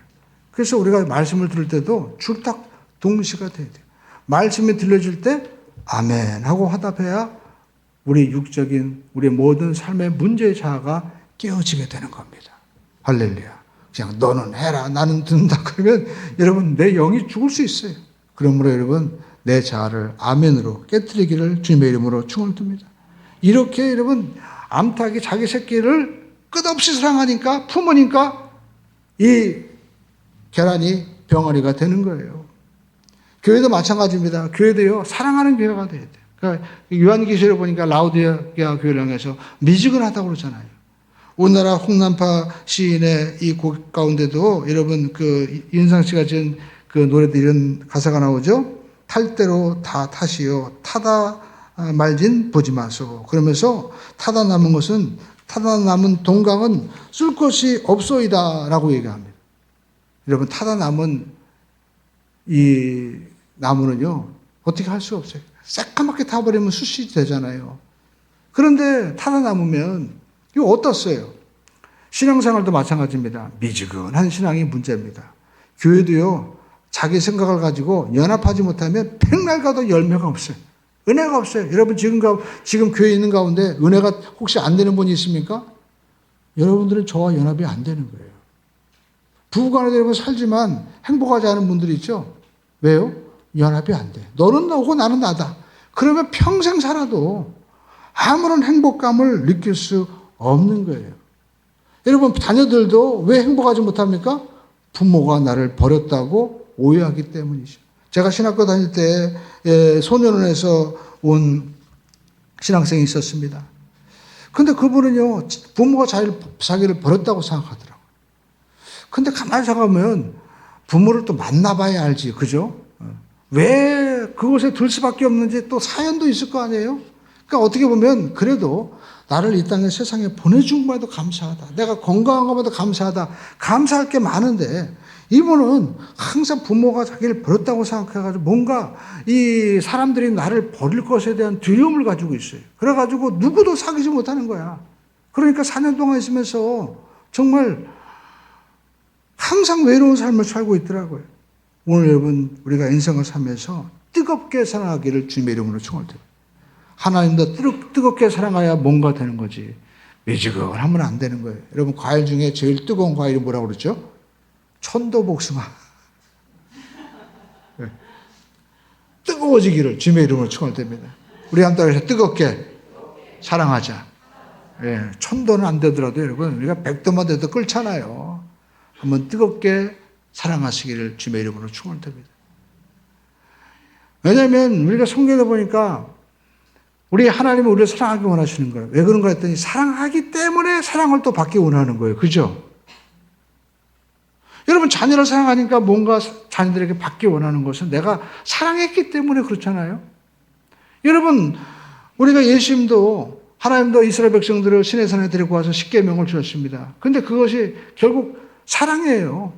그래서 우리가 말씀을 들을 때도 줄탁 동시가 돼야 돼요. 말씀이 들려질 때 아멘 하고 화답해야 우리 육적인 우리 모든 삶의 문제의 자아가 깨어지게 되는 겁니다. 할렐루야. 그냥 너는 해라 나는 듣는다 그러면 여러분 내 영이 죽을 수 있어요. 그러므로 여러분 내 자아를 아멘으로 깨뜨리기를 주님의 이름으로 축원을 듭니다. 이렇게 여러분 암탉이 자기 새끼를 끝없이 사랑하니까 품으니까 이 계란이 병아리가 되는 거예요. 교회도 마찬가지입니다. 교회도요 사랑하는 교회가 돼야 돼요. 그러니까 요한계시록을 보니까 라우디게아 교회를 향해서 미지근하다고 그러잖아요. 우리나라 홍남파 시인의 이 곡 가운데도 여러분 그 윤상 씨가 지은 그 노래도 이런 가사가 나오죠. 탈 대로 다 타시오 타다 말진 보지 마소. 그러면서 타다 남은 동강은 쓸 것이 없소이다라고 얘기합니다. 여러분 타다 남은 이 나무는요 어떻게 할 수 없어요. 새까맣게 타버리면 숯이 되잖아요. 그런데 타다 남으면 이거 어떻어요? 신앙생활도 마찬가지입니다. 미지근한 신앙이 문제입니다. 교회도요 자기 생각을 가지고 연합하지 못하면 백날 가도 열매가 없어요. 은혜가 없어요. 여러분 지금 교회에 있는 가운데 은혜가 혹시 안 되는 분이 있습니까? 여러분들은 저와 연합이 안 되는 거예요. 부부간에 여러분 살지만 행복하지 않은 분들이 있죠. 왜요? 연합이 안 돼. 너는 너고 나는 나다. 그러면 평생 살아도 아무런 행복감을 느낄 수 없는 거예요. 여러분 자녀들도 왜 행복하지 못합니까? 부모가 나를 버렸다고 오해하기 때문이죠. 제가 신학교 다닐 때 소년원에서 온 신학생이 있었습니다. 근데 그분은요 부모가 자기를 버렸다고 생각하더라고요. 근데 가만히 생각하면 부모를 또 만나봐야 알지, 그죠? 왜 그곳에 둘 수밖에 없는지 또 사연도 있을 거 아니에요? 그러니까 어떻게 보면 그래도 나를 이 땅에 세상에 보내준 것에도 감사하다. 내가 건강한 것에도 감사하다. 감사할 게 많은데 이분은 항상 부모가 자기를 버렸다고 생각해가지고 뭔가 이 사람들이 나를 버릴 것에 대한 두려움을 가지고 있어요. 그래가지고 누구도 사귀지 못하는 거야. 그러니까 4년 동안 있으면서 정말 항상 외로운 삶을 살고 있더라고요. 오늘 여러분 우리가 인생을 살면서 뜨겁게 사랑하기를 주님의 이름으로 축원드려요. 하나님도 뜨겁게 사랑해야 뭔가 되는 거지. 미지근하면 안 되는 거예요. 여러분 과일 중에 제일 뜨거운 과일이 뭐라고 그러죠? 천도복숭아. 네. 뜨거워지기를 주님의 이름으로 축원드립니다. 우리 한 달에서 뜨겁게 사랑하자. 예, 천도는 안 되더라도 여러분 우리가 100도만 돼도 끓잖아요. 한번 뜨겁게 사랑하시기를 주님의 이름으로 축원드립니다. 왜냐하면 우리가 성경에 보니까 우리 하나님은 우리를 사랑하기 원하시는 거예요. 왜 그런가 했더니 사랑하기 때문에 사랑을 또 받기 원하는 거예요. 그죠? 여러분 자녀를 사랑하니까 뭔가 자녀들에게 받기 원하는 것은 내가 사랑했기 때문에 그렇잖아요. 여러분 우리가 예수님도 하나님도 이스라엘 백성들을 시내산에 데리고 와서 십계명을 주셨습니다. 그런데 그것이 결국 사랑이에요.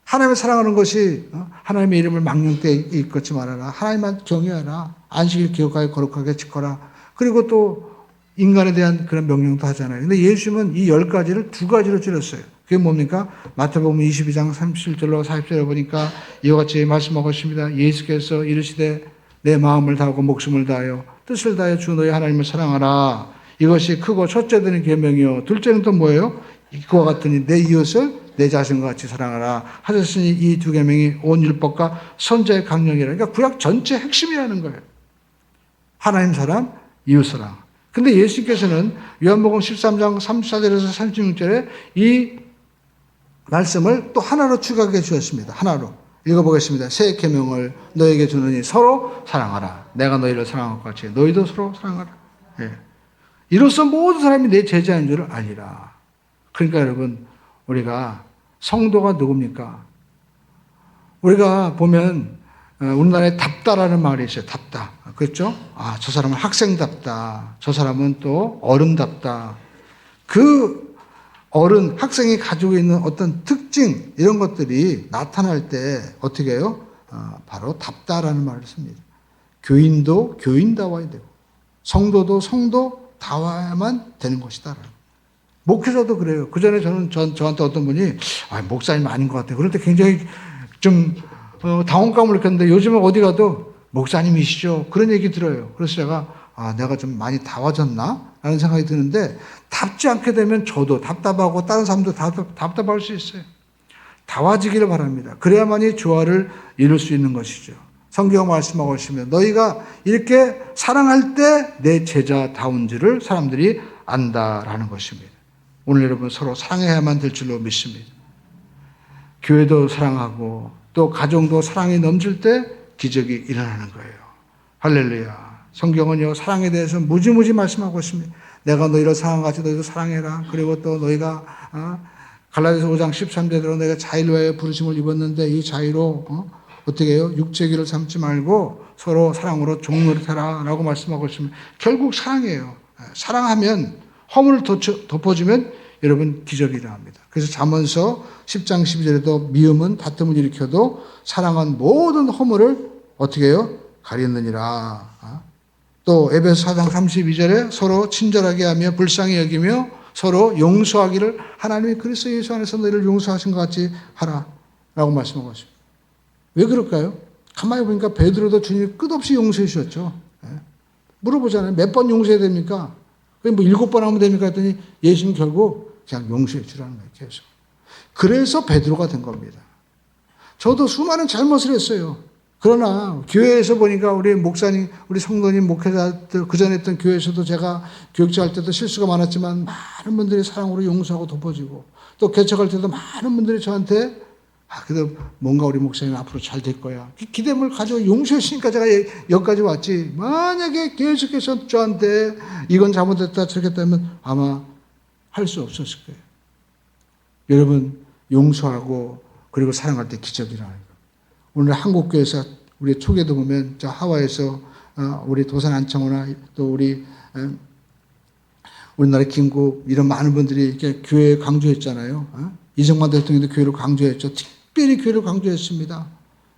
하나님을 사랑하는 것이 하나님의 이름을 망령 때 일컫지 말아라. 하나님만 경외하라. 안식일 기억하여 거룩하게 지켜라. 그리고 또 인간에 대한 그런 명령도 하잖아요. 근데 예수님은 이 10가지를 2가지로 줄였어요. 그게 뭡니까? 마태복음 22장 37절로 40절에 보니까 이와 같이 말씀하고 있습니다. 예수께서 이르시되 내 마음을 다하고 목숨을 다하여 뜻을 다하여 주 너희 하나님을 사랑하라. 이것이 크고 첫째 되는 계명이요. 둘째는 또 뭐예요? 그와 같으니 내 이웃을 내 자신과 같이 사랑하라 하셨으니 이 2계명이 온 율법과 선지자의 강령이라. 그러니까 구약 전체 핵심이라는 거예요. 하나님 사랑, 이웃 사랑. 근데 예수님께서는 요한복음 13장 34절에서 36절에 이 말씀을 또 하나로 추가해 주셨습니다. 하나로. 읽어보겠습니다. 새 계명을 너에게 주느니 서로 사랑하라. 내가 너희를 사랑한 것 같이 너희도 서로 사랑하라. 예. 이로써 모든 사람이 내 제자인 줄을 알리라. 그러니까 여러분 우리가 성도가 누굽니까? 우리가 보면 우리나라에 답다라는 말이 있어요. 답다. 그렇죠? 아, 저 사람은 학생답다. 저 사람은 또 어른답다. 그 어른, 학생이 가지고 있는 어떤 특징 이런 것들이 나타날 때 어떻게 해요? 바로 답다라는 말을 씁니다. 교인도 교인다워야 되고 성도도 성도다워야만 되는 것이다. 목회자도 그래요. 그 전에 저한테 어떤 분이 목사님 아닌 것 같아요. 그럴 때 굉장히 좀 당혹감을 느꼈는데 요즘은 어디 가도 목사님이시죠. 그런 얘기 들어요. 그래서 제가 내가 좀 많이 다워졌나? 라는 생각이 드는데 답지 않게 되면 저도 답답하고 다른 사람도 답답할 수 있어요. 다워지기를 바랍니다. 그래야만이 조화를 이룰 수 있는 것이죠. 성경 말씀하고 있으면 너희가 이렇게 사랑할 때 내 제자다운지를 사람들이 안다라는 것입니다. 오늘 여러분 서로 사랑해야만 될 줄로 믿습니다. 교회도 사랑하고 또 가정도 사랑이 넘칠 때 기적이 일어나는 거예요. 할렐루야. 성경은요 사랑에 대해서 무지무지 말씀하고 있습니다. 내가 너희를 사랑한 같이 너희도 사랑해라. 그리고 또 너희가 갈라디아서 5장 13절대로 너희가 자유로 하여 부르심을 입었는데 이 자유로 어떻게 해요? 육체기를 삼지 말고 서로 사랑으로 종노릇하라 라고 말씀하고 있습니다. 결국 사랑이에요. 사랑하면 허물을 덮어주면 여러분 기적이 일어납니다. 그래서 잠언서 10장 12절에도 미움은 다툼을 일으켜도 사랑은 모든 허물을 어떻게 해요? 가리느니라. 또 에베소 4장 32절에 서로 친절하게 하며 불쌍히 여기며 서로 용서하기를 하나님이 그리스도 예수 안에서 너희를 용서하신 것 같이 하라 라고 말씀하고 있습니다. 왜 그럴까요? 가만히 보니까 베드로도 주님이 끝없이 용서해 주셨죠. 물어보잖아요. 몇 번 용서해야 됩니까? 뭐 7번 하면 됩니까? 했더니 예수님 결국 그냥 용서해 주라는 거예요. 계속. 그래서 베드로가 된 겁니다. 저도 수많은 잘못을 했어요. 그러나 교회에서 보니까 우리 목사님, 우리 성도님, 목회자들 그전에 했던 교회에서도 제가 교육자 할 때도 실수가 많았지만 많은 분들이 사랑으로 용서하고 덮어주고 또 개척할 때도 많은 분들이 저한테 그래도 뭔가 우리 목사님 앞으로 잘 될 거야. 기대감을 가지고 용서했으니까 제가 여기까지 왔지. 만약에 계속해서 저한테 이건 잘못됐다 저렇게 했다면 아마 할 수 없었을 거예요. 여러분 용서하고 그리고 사랑할 때 기적이 일어나요. 오늘 한국교회에서 우리 초계도 보면 저 하와이에서 우리 도산 안창호나 또 우리나라 김국 이런 많은 분들이 이렇게 교회 강조했잖아요. 이승만 대통령도 교회를 강조했죠. 특별히 교회를 강조했습니다.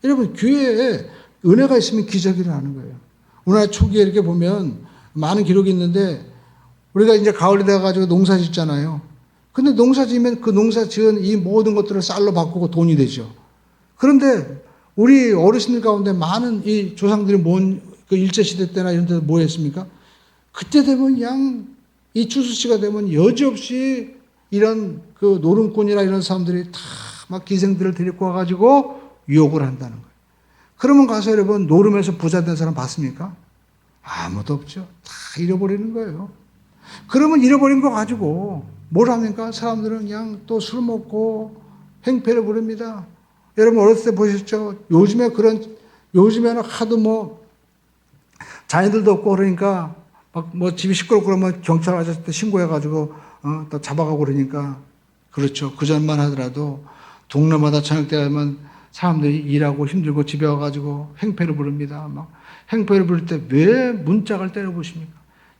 여러분, 교회에 은혜가 있으면 기적이 일어나는 거예요. 우리나라 초기에 이렇게 보면 많은 기록이 있는데, 우리가 이제 가을이 돼가지고 농사 짓잖아요. 근데 농사 지으면 그 농사 지은 이 모든 것들을 쌀로 바꾸고 돈이 되죠. 그런데 우리 어르신들 가운데 많은 이 조상들이 그 일제시대 때나 이런 데서 뭐 했습니까? 그때 되면 그냥 이 추수시가 되면 여지없이 이런 그 노름꾼이나 이런 사람들이 다 막 기생들을 데리고 와가지고 유혹을 한다는 거예요. 그러면 가서 여러분 노름에서 부자 된 사람 봤습니까? 아무도 없죠. 다 잃어버리는 거예요. 그러면 잃어버린 거 가지고 뭘 합니까? 사람들은 그냥 또 술 먹고 행패를 부릅니다. 여러분 어렸을 때 보셨죠? 요즘에는 하도 뭐 자녀들도 없고 그러니까 막 뭐 집이 시끄럽고 그러면 경찰 아저씨한테 신고해가지고 또 잡아가고 그러니까 그렇죠. 그 전만 하더라도 동네마다 저녁 때 가면 사람들이 일하고 힘들고 집에 와가지고 행패를 부릅니다. 막 행패를 부를 때 왜 문짝을 때려보십니까?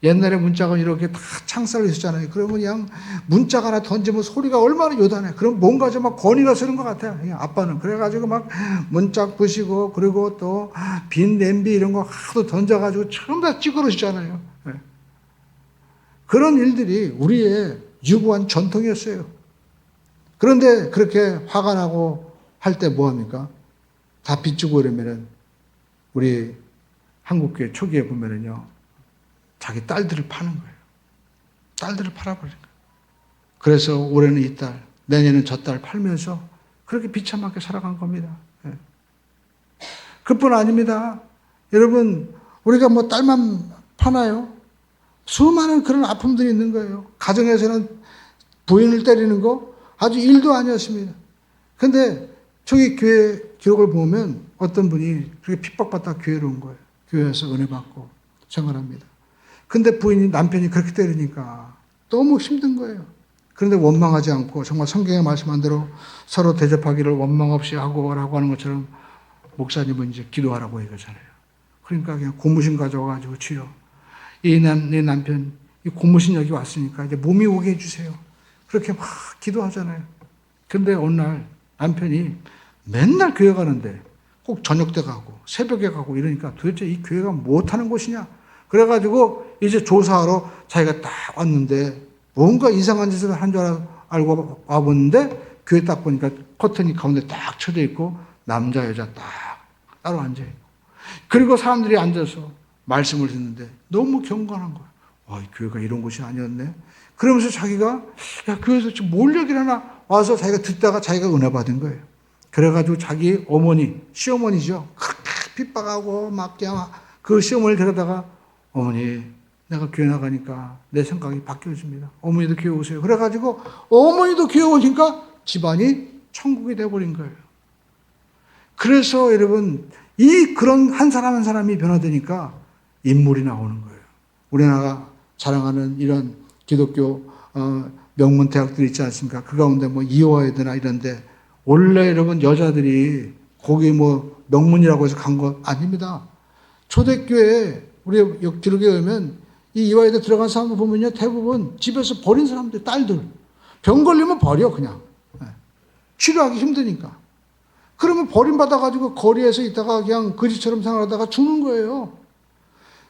옛날에 문짝은 이렇게 다 창살로 있었잖아요. 그러면 그냥 문짝 하나 던지면 소리가 얼마나 요단해. 그럼 뭔가 좀 막 권위가 서는 것 같아요. 아빠는. 그래가지고 막 문짝 부시고 그리고 또 빈 냄비 이런 거 하도 던져가지고 전부 다 찌그러지잖아요. 그런 일들이 우리의 유구한 전통이었어요. 그런데 그렇게 화가 나고 할 때 뭐합니까? 다 빚주고 이러면은 우리 한국교회 초기에 보면은요. 자기 딸들을 파는 거예요. 딸들을 팔아버린 거예요. 그래서 올해는 이 딸, 내년에는 저 딸 팔면서 그렇게 비참하게 살아간 겁니다. 그뿐 아닙니다. 여러분, 우리가 뭐 딸만 파나요? 수많은 그런 아픔들이 있는 거예요. 가정에서는 부인을 때리는 거 아주 일도 아니었습니다. 근데 저기 교회 기록을 보면 어떤 분이 그렇게 핍박받다 교회로 온 거예요. 교회에서 은혜 받고 생활합니다. 근데 남편이 그렇게 때리니까 너무 힘든 거예요. 그런데 원망하지 않고 정말 성경에 말씀한 대로 서로 대접하기를 원망 없이 하고라고 하는 것처럼 목사님은 이제 기도하라고 얘기하잖아요. 그러니까 그냥 고무신 가져와가지고 주여 내 남편 이 고무신 여기 왔으니까 이제 몸이 오게 해주세요. 그렇게 막 기도하잖아요. 근데 어느 날 남편이 맨날 교회 가는데 꼭 저녁 때 가고 새벽에 가고 이러니까 도대체 이 교회가 못하는 곳이냐. 그래가지고 이제 조사하러 자기가 딱 왔는데 뭔가 이상한 짓을 한 줄 알고 와봤는데 교회 딱 보니까 커튼이 가운데 딱 쳐져 있고 남자 여자 딱 따로 앉아있고 그리고 사람들이 앉아서 말씀을 듣는데 너무 경건한 거예요. 와, 이 교회가 이런 곳이 아니었네. 그러면서 자기가 야 교회에서 지금 뭘 얘기를 하나 와서 자기가 듣다가 자기가 은혜 받은 거예요. 그래가지고 자기 어머니, 시어머니죠. 그렇게 핍박하고 막 그냥 그 시어머니를 데려다가 어머니 내가 교회 나가니까 내 생각이 바뀌어집니다. 어머니도 교회 오세요. 그래가지고 어머니도 교회 오니까 집안이 천국이 돼버린 거예요. 그래서 여러분 그런 한 사람 한 사람이 변화되니까 인물이 나오는 거예요. 우리나라가 자랑하는 이런 기독교 명문 대학들이 있지 않습니까? 그 가운데 뭐 이화여대나 이런데 원래 여러분 여자들이 거기 뭐 명문이라고 해서 간 거 아닙니다. 초대교회 우리 기록에 의하면 이 이화여대 들어간 사람들 보면요 대부분 집에서 버린 사람들 딸들 병 걸리면 버려 그냥 치료하기 힘드니까 그러면 버림받아가지고 거리에서 있다가 그냥 거지처럼 생활하다가 죽는 거예요.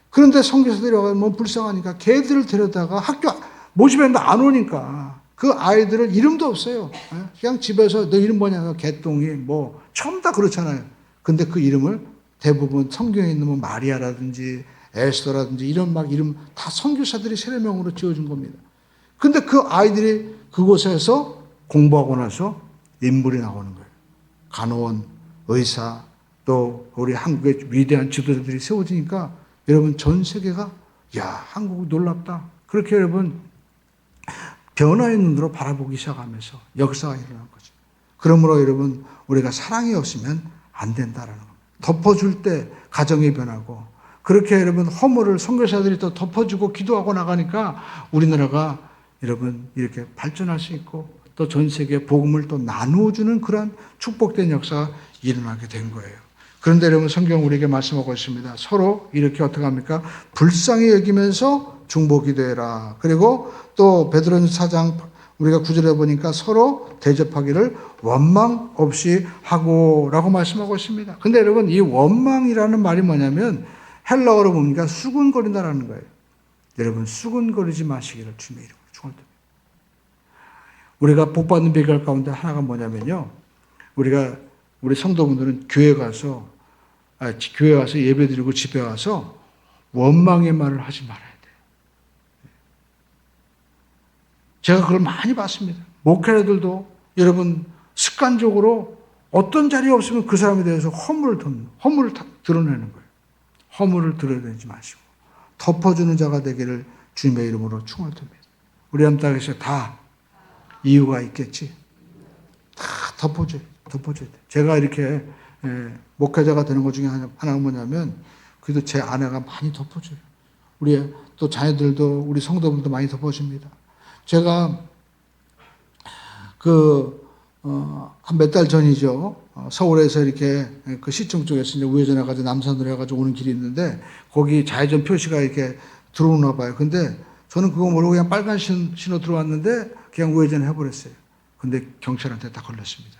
그런데 선교사들이 와서 뭐 불쌍하니까 걔들을 데려다가 학교 모집했는데 안 오니까 그 아이들은 이름도 없어요. 그냥 집에서 너 이름 뭐냐? 개똥이 뭐 처음 다 그렇잖아요. 근데 그 이름을 대부분 성경에 있는 뭐 마리아라든지 에스더라든지 이런 막 이름 다 선교사들이 세례명으로 지어준 겁니다. 근데 그 아이들이 그곳에서 공부하고 나서 인물이 나오는 거예요. 간호원, 의사, 또 우리 한국의 위대한 지도자들이 세워지니까 여러분 전 세계가 야 한국 놀랍다. 그렇게 여러분 변화의 눈으로 바라보기 시작하면서 역사가 일어난 거죠. 그러므로 여러분 우리가 사랑이 없으면 안 된다라는 겁니다. 덮어줄 때 가정이 변하고 그렇게 여러분 허물을 선교사들이 또 덮어주고 기도하고 나가니까 우리나라가 여러분 이렇게 발전할 수 있고 또 전 세계 복음을 또 나누어주는 그런 축복된 역사가 일어나게 된 거예요. 그런데 여러분 성경 우리에게 말씀하고 있습니다. 서로 이렇게 어떻게 합니까? 불쌍히 여기면서 중보 기도해라. 그리고 또 베드로전서 4장 우리가 9절에 보니까 서로 대접하기를 원망 없이 하고라고 말씀하고 있습니다. 근데 여러분, 이 원망이라는 말이 뭐냐면 헬라어로 뭡니까? 수군거린다라는 거예요. 여러분, 수군거리지 마시기를 주님의 이름으로 축원드립니다. 우리가 복받는 비결 가운데 하나가 뭐냐면요, 우리 성도분들은 교회 가서 예배드리고 집에 와서 원망의 말을 하지 말아야 돼요. 제가 그걸 많이 봤습니다. 목회자들도 여러분 습관적으로 어떤 자리에 없으면 그 사람에 대해서 허물을 드러내는 거예요. 허물을 드러내지 마시고 덮어주는 자가 되기를 주님의 이름으로 축원드립니다. 우리 한 땅에서 다 이유가 있겠지. 다 덮어줘야 돼. 제가 이렇게 목회자가 되는 것 중에 하나가 뭐냐면, 그래도 제 아내가 많이 덮어줘요. 우리 또 자녀들도, 우리 성도분도 많이 덮어줍니다. 제가 한 몇 달 전이죠. 서울에서 이렇게 그 시청 쪽에서 이제 우회전해 가지고 남산으로 해가지고 오는 길이 있는데, 거기 좌회전 표시가 이렇게 들어오나 봐요. 근데 저는 그거 모르고 그냥 빨간 신호 들어왔는데 그냥 우회전 해버렸어요. 근데 경찰한테 딱 걸렸습니다.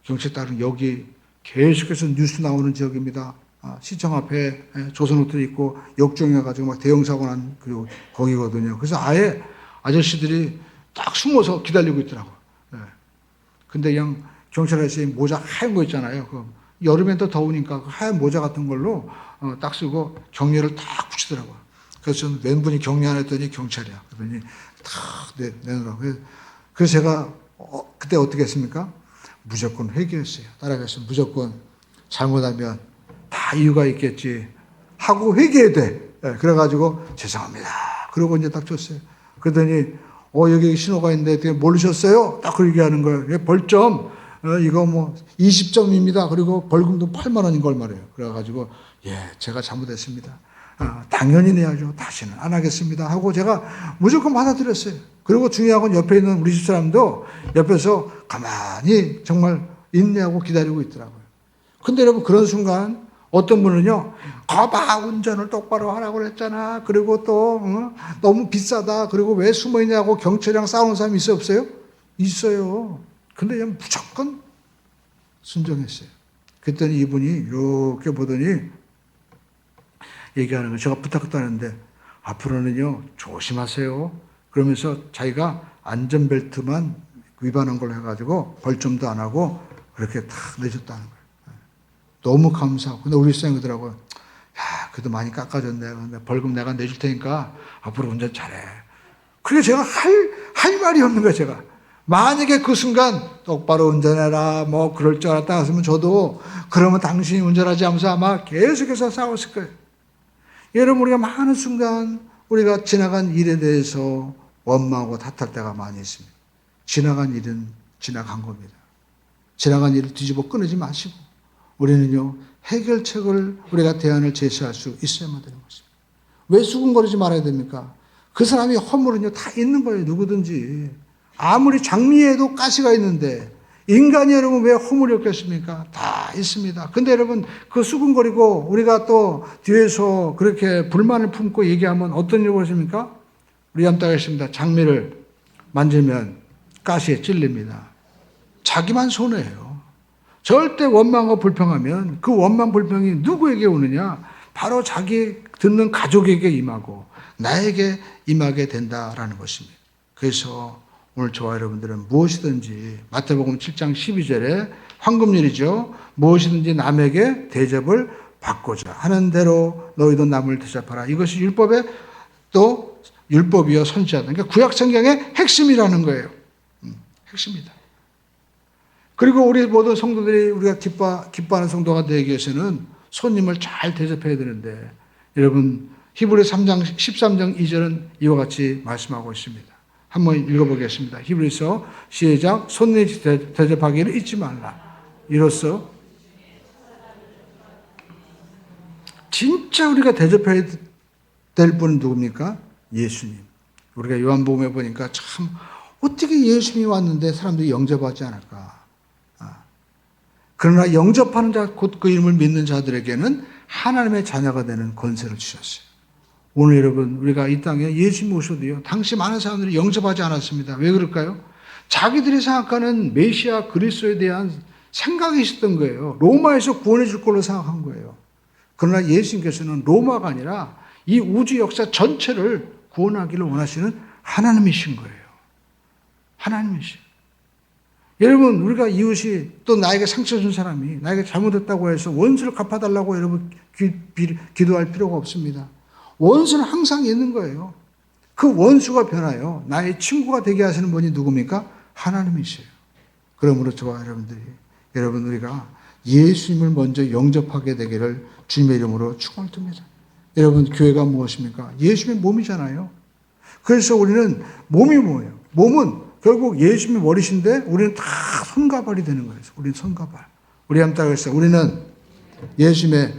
경찰 따르면 여기 계속해서 뉴스 나오는 지역입니다. 시청 앞에 조선호텔 있고 역종해가지고 막 대형 사고 난 거기거든요. 그래서 아예 아저씨들이 딱 숨어서 기다리고 있더라고요. 근데 그냥 경찰 아저씨 모자 하얀 거 있잖아요. 여름엔 더 더우니까 그 하얀 모자 같은 걸로 딱 쓰고 경례를 딱 붙이더라고요. 그래서 저는 웬분이 경례 안 했더니 경찰이야. 그러더니 탁 내놓으라고. 그래서 제가 그때 어떻게 했습니까? 무조건 회개했어요. 따라가서 무조건 잘못하면 다 이유가 있겠지 하고 회개해야 돼. 그래가지고 죄송합니다. 그러고 이제 딱 줬어요. 그러더니 여기 신호가 있는데 어떻게 모르셨어요? 딱 그렇게 하는 거예요. 벌점 이거 뭐 20점입니다. 그리고 벌금도 8만 원인 걸 말이에요. 그래가지고 제가 잘못했습니다. 당연히 내야죠. 다시는 안 하겠습니다 하고 제가 무조건 받아들였어요. 그리고 중요한 건 옆에 있는 우리 집사람도 옆에서 가만히 정말 인내하고 기다리고 있더라고요. 근데 여러분, 그런 순간 어떤 분은요, 거봐, 운전을 똑바로 하라고 그랬잖아. 그리고 또 너무 비싸다. 그리고 왜 숨어 있냐고 경찰이랑 싸우는 사람이 있어요, 없어요? 있어요. 근데 그냥 무조건 순종했어요. 그랬더니 이분이 이렇게 보더니 얘기하는 거예요. 제가 부탁도 하는데 앞으로는요 조심하세요. 그러면서 자기가 안전벨트만 위반한 걸로 해가지고 벌점도 안 하고 그렇게 다 내줬다는 거예요. 너무 감사하고. 근데 우리 집사람이 그러더라고요. 야, 그래도 많이 깎아줬네. 근데 벌금 내가 내줄 테니까 앞으로 운전 잘해. 그게 제가 할 말이 없는 거예요, 제가. 만약에 그 순간 똑바로 운전해라, 뭐 그럴 줄 알았다 했으면 저도 그러면 당신이 운전하지 하면서 아마 계속해서 싸웠을 거예요. 여러분, 우리가 많은 순간 우리가 지나간 일에 대해서 원망하고 탓할 때가 많이 있습니다. 지나간 일은 지나간 겁니다. 지나간 일을 뒤집어 끊지 마시고 우리는요, 해결책을 우리가 대안을 제시할 수 있어야만 되는 것입니다. 왜 수군거리지 말아야 됩니까? 그 사람이 허물은요 다 있는 거예요. 누구든지. 아무리 장미에도 가시가 있는데 인간이 여러분 왜 허물이 없겠습니까? 다 있습니다. 근데 여러분, 그 수군거리고 우리가 또 뒤에서 그렇게 불만을 품고 얘기하면 어떤 일이 벌어집니까? 우리 함께 하겠습니다. 장미를 만지면 가시에 찔립니다. 자기만 손해예요. 절대 원망과 불평하면 그 원망 불평이 누구에게 오느냐? 바로 자기 듣는 가족에게 임하고 나에게 임하게 된다라는 것입니다. 그래서 오늘 저와 여러분들은 무엇이든지 마태복음 7장 12절에 황금률이죠. 무엇이든지 남에게 대접을 받고자 하는 대로 너희도 남을 대접하라. 이것이 율법의 또 율법이요 선지자다. 그러니까 구약 성경의 핵심이라는 거예요. 핵심이다. 그리고 우리 모든 성도들이 우리가 기뻐하는 성도가 되기 위해서는 손님을 잘 대접해야 되는데 여러분 히브리서 3장 13장 2절은 이와 같이 말씀하고 있습니다. 한번 읽어보겠습니다. 히브리서 시작. 손님 대접하기를 잊지 말라. 이로써 진짜 우리가 대접해야 될 분은 누굽니까? 예수님. 우리가 요한복음에 보니까 참 어떻게 예수님이 왔는데 사람들이 영접하지 않을까. 그러나 영접하는 자, 곧 그 이름을 믿는 자들에게는 하나님의 자녀가 되는 권세를 주셨어요. 오늘 여러분 우리가 이 땅에 예수님이 오셔도요, 당시 많은 사람들이 영접하지 않았습니다. 왜 그럴까요? 자기들이 생각하는 메시아 그리스도에 대한 생각이 있었던 거예요. 로마에서 구원해 줄 걸로 생각한 거예요. 그러나 예수님께서는 로마가 아니라 이 우주 역사 전체를 구원하기를 원하시는 하나님이신 거예요. 하나님이신. 여러분, 우리가 이웃이 또 나에게 상처 준 사람이 나에게 잘못했다고 해서 원수를 갚아달라고 여러분 기도할 필요가 없습니다. 원수는 항상 있는 거예요. 그 원수가 변하여 나의 친구가 되게 하시는 분이 누굽니까? 하나님이세요. 그러므로 저와 여러분 우리가 예수님을 먼저 영접하게 되기를 주님의 이름으로 축원을 드립니다. 여러분, 교회가 무엇입니까? 예수님의 몸이잖아요. 그래서 우리는 몸이 뭐예요? 몸은 결국 예수님이 머리신데 우리는 다 손과 발이 되는 거예요. 우리는 손과 발. 우리 한번 따라했어요. 우리는 예수님의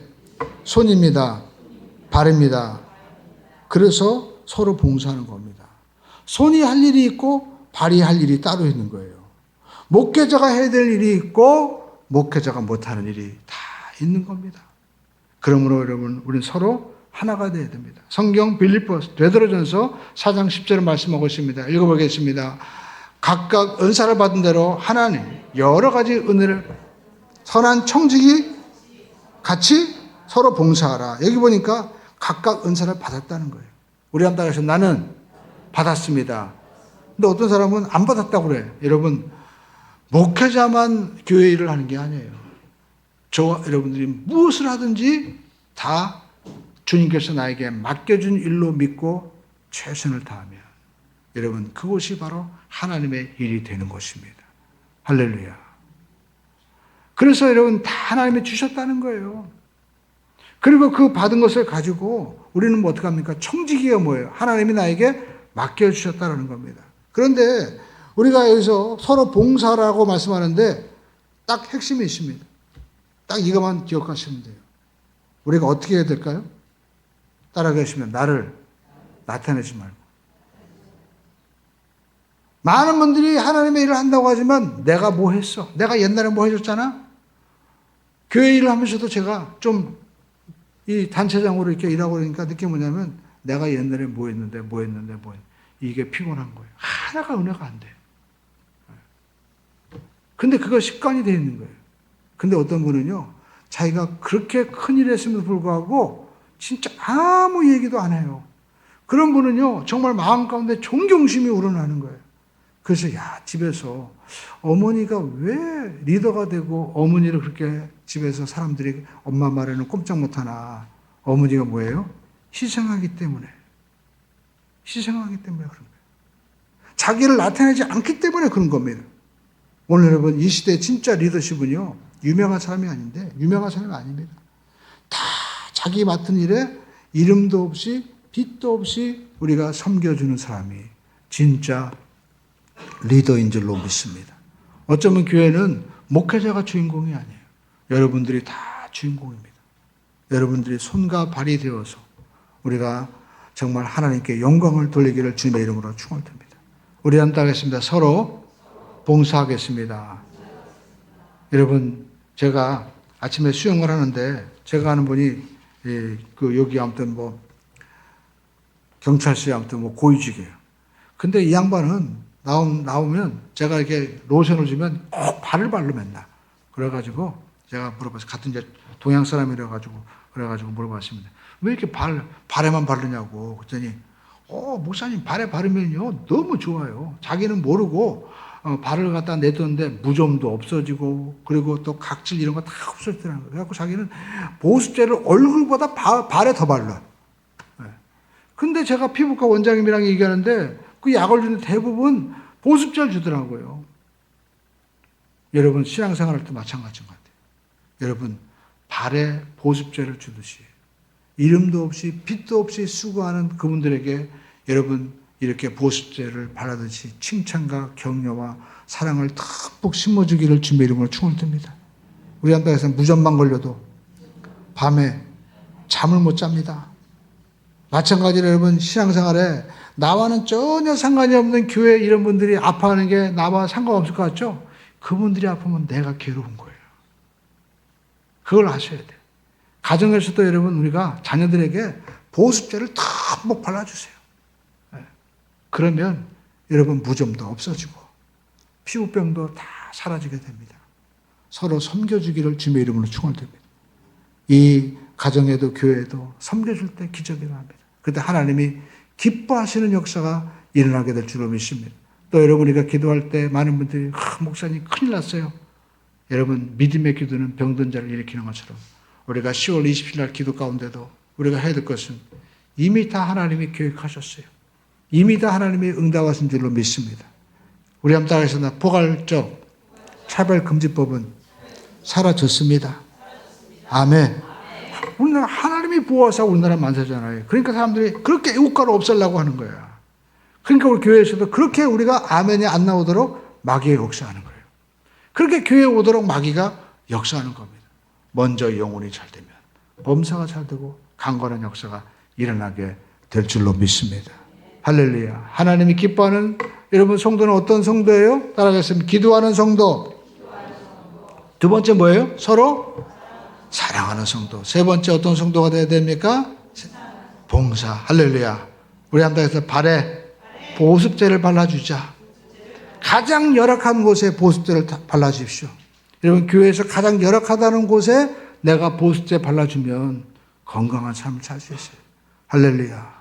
손입니다. 발입니다. 그래서 서로 봉사하는 겁니다. 손이 할 일이 있고 발이 할 일이 따로 있는 거예요. 목회자가 해야 될 일이 있고 목회자가 못하는 일이 다 있는 겁니다. 그러므로 여러분, 우리는 서로 하나가 되어야 됩니다. 성경 빌립보 베드로전서 4장 10절을 말씀하고 있습니다. 읽어보겠습니다. 각각 은사를 받은 대로 하나님 여러 가지 은혜를 선한 청지기 같이 서로 봉사하라. 여기 보니까 각각 은사를 받았다는 거예요. 우리 한번 따라서 나는 받았습니다. 근데 어떤 사람은 안 받았다고 그래. 여러분, 목회자만 교회 일을 하는 게 아니에요. 저와 여러분들이 무엇을 하든지 다 주님께서 나에게 맡겨준 일로 믿고 최선을 다하면 여러분, 그것이 바로 하나님의 일이 되는 것입니다. 할렐루야. 그래서 여러분, 다 하나님이 주셨다는 거예요. 그리고 그 받은 것을 가지고 우리는 뭐 어떻게 합니까? 청지기가 뭐예요? 하나님이 나에게 맡겨주셨다는 겁니다. 그런데 우리가 여기서 서로 봉사라고 말씀하는데 딱 핵심이 있습니다. 딱 이것만 기억하시면 돼요. 우리가 어떻게 해야 될까요? 따라가시면 나를 나타내지 말고. 많은 분들이 하나님의 일을 한다고 하지만 내가 뭐 했어? 내가 옛날에 뭐 해줬잖아? 교회 일을 하면서도 제가 좀 이 단체장으로 이렇게 일하고 그러니까 느낀 게 뭐냐면 내가 옛날에 뭐 했는데 이게 피곤한 거예요. 하나가 은혜가 안 돼요. 근데 그거 습관이 되어 있는 거예요. 근데 어떤 분은요, 자기가 그렇게 큰일 했음에도 불구하고 진짜 아무 얘기도 안 해요. 그런 분은요, 정말 마음 가운데 존경심이 우러나는 거예요. 그래서 집에서 어머니가 왜 리더가 되고 어머니를 그렇게 집에서 사람들이 엄마 말에는 꼼짝 못하나. 어머니가 뭐예요? 희생하기 때문에 그런 거예요. 자기를 나타내지 않기 때문에 그런 겁니다. 오늘 여러분, 이 시대의 진짜 리더십은요, 유명한 사람이 아닌데, 유명한 사람이 아닙니다. 다 자기 맡은 일에 이름도 없이 빛도 없이 우리가 섬겨주는 사람이 진짜 리더인 줄로 믿습니다. 어쩌면 교회는 목회자가 주인공이 아니에요. 여러분들이 다 주인공입니다. 여러분들이 손과 발이 되어서 우리가 정말 하나님께 영광을 돌리기를 주님의 이름으로 축원드립니다. 우리 한번 하겠습니다. 서로 봉사하겠습니다. 여러분, 제가 아침에 수영을 하는데 제가 아는 분이 여기 아무튼 뭐 경찰서에 아무튼 뭐 고위직이에요. 근데 이 양반은 나오면 제가 이렇게 로션을 주면 꼭 발을 발로 맨날. 그래가지고 제가 물어봤어요. 같은 이제 동양 사람이라 그래가지고 물어봤습니다. 왜 이렇게 발에만 바르냐고. 그랬더니 목사님 발에 바르면요 너무 좋아요. 자기는 모르고 발을 갖다 내뒀는데 무좀도 없어지고 그리고 또 각질 이런 거 다 없어지더라는 거예요. 그래갖고 자기는 보습제를 얼굴보다 발에 더 발라. 근데 제가 피부과 원장님이랑 얘기하는데 그 약을 주는 대부분 보습제를 주더라고요. 여러분, 신앙생활할 때 마찬가지인 것 같아요. 여러분, 발에 보습제를 주듯이 이름도 없이 빛도 없이 수고하는 그분들에게 여러분 이렇게 보습제를 바라듯이 칭찬과 격려와 사랑을 듬뿍 심어주기를 주님의 이름으로 축원드립니다. 우리 한 땅에서 무좀만 걸려도 밤에 잠을 못 잡니다. 마찬가지로 여러분, 신앙생활에 나와는 전혀 상관이 없는 교회 이런 분들이 아파하는 게 나와 상관없을 것 같죠? 그분들이 아프면 내가 괴로운 거예요. 그걸 아셔야 돼요. 가정에서도 여러분, 우리가 자녀들에게 보습제를 듬뿍 발라주세요. 그러면 여러분 무좀도 없어지고 피부병도 다 사라지게 됩니다. 서로 섬겨주기를 주님의 이름으로 축원드립니다. 이 가정에도 교회에도 섬겨줄 때 기적이 납니다. 그때 하나님이 기뻐하시는 역사가 일어나게 될 줄로 믿습니다. 또 여러분이가 기도할 때 많은 분들이 목사님 큰일 났어요. 여러분 믿음의 기도는 병든 자를 일으키는 것처럼 우리가 10월 27일 날 기도 가운데도 우리가 해야 될 것은 이미 다 하나님이 계획하셨어요. 이미 다 하나님이 응답하신 줄로 믿습니다. 우리 한번 따라해서 포괄적 차별금지법은 사라졌습니다. 아멘. 우리나라 하나님이 보호하사 우리나라 만세잖아요. 그러니까 사람들이 그렇게 애국가로 없애려고 하는 거야. 그러니까 우리 교회에서도 그렇게 우리가 아멘이 안 나오도록 마귀가 역사하는 거예요. 그렇게 교회에 오도록 마귀가 역사하는 겁니다. 먼저 영혼이 잘 되면 범사가 잘 되고 강건한 역사가 일어나게 될 줄로 믿습니다. 할렐루야. 하나님이 기뻐하는 여러분 성도는 어떤 성도예요? 따라가겠습니다. 기도하는 성도. 두 번째 뭐예요? 서로 사랑하는 성도. 세 번째 어떤 성도가 되어야 됩니까? 봉사. 할렐루야. 우리 한번 해서 발에 보습제를 발라주자. 가장 열악한 곳에 보습제를 발라주십시오. 여러분 교회에서 가장 열악하다는 곳에 내가 보습제 발라주면 건강한 삶을 살 수 있어요. 할렐루야.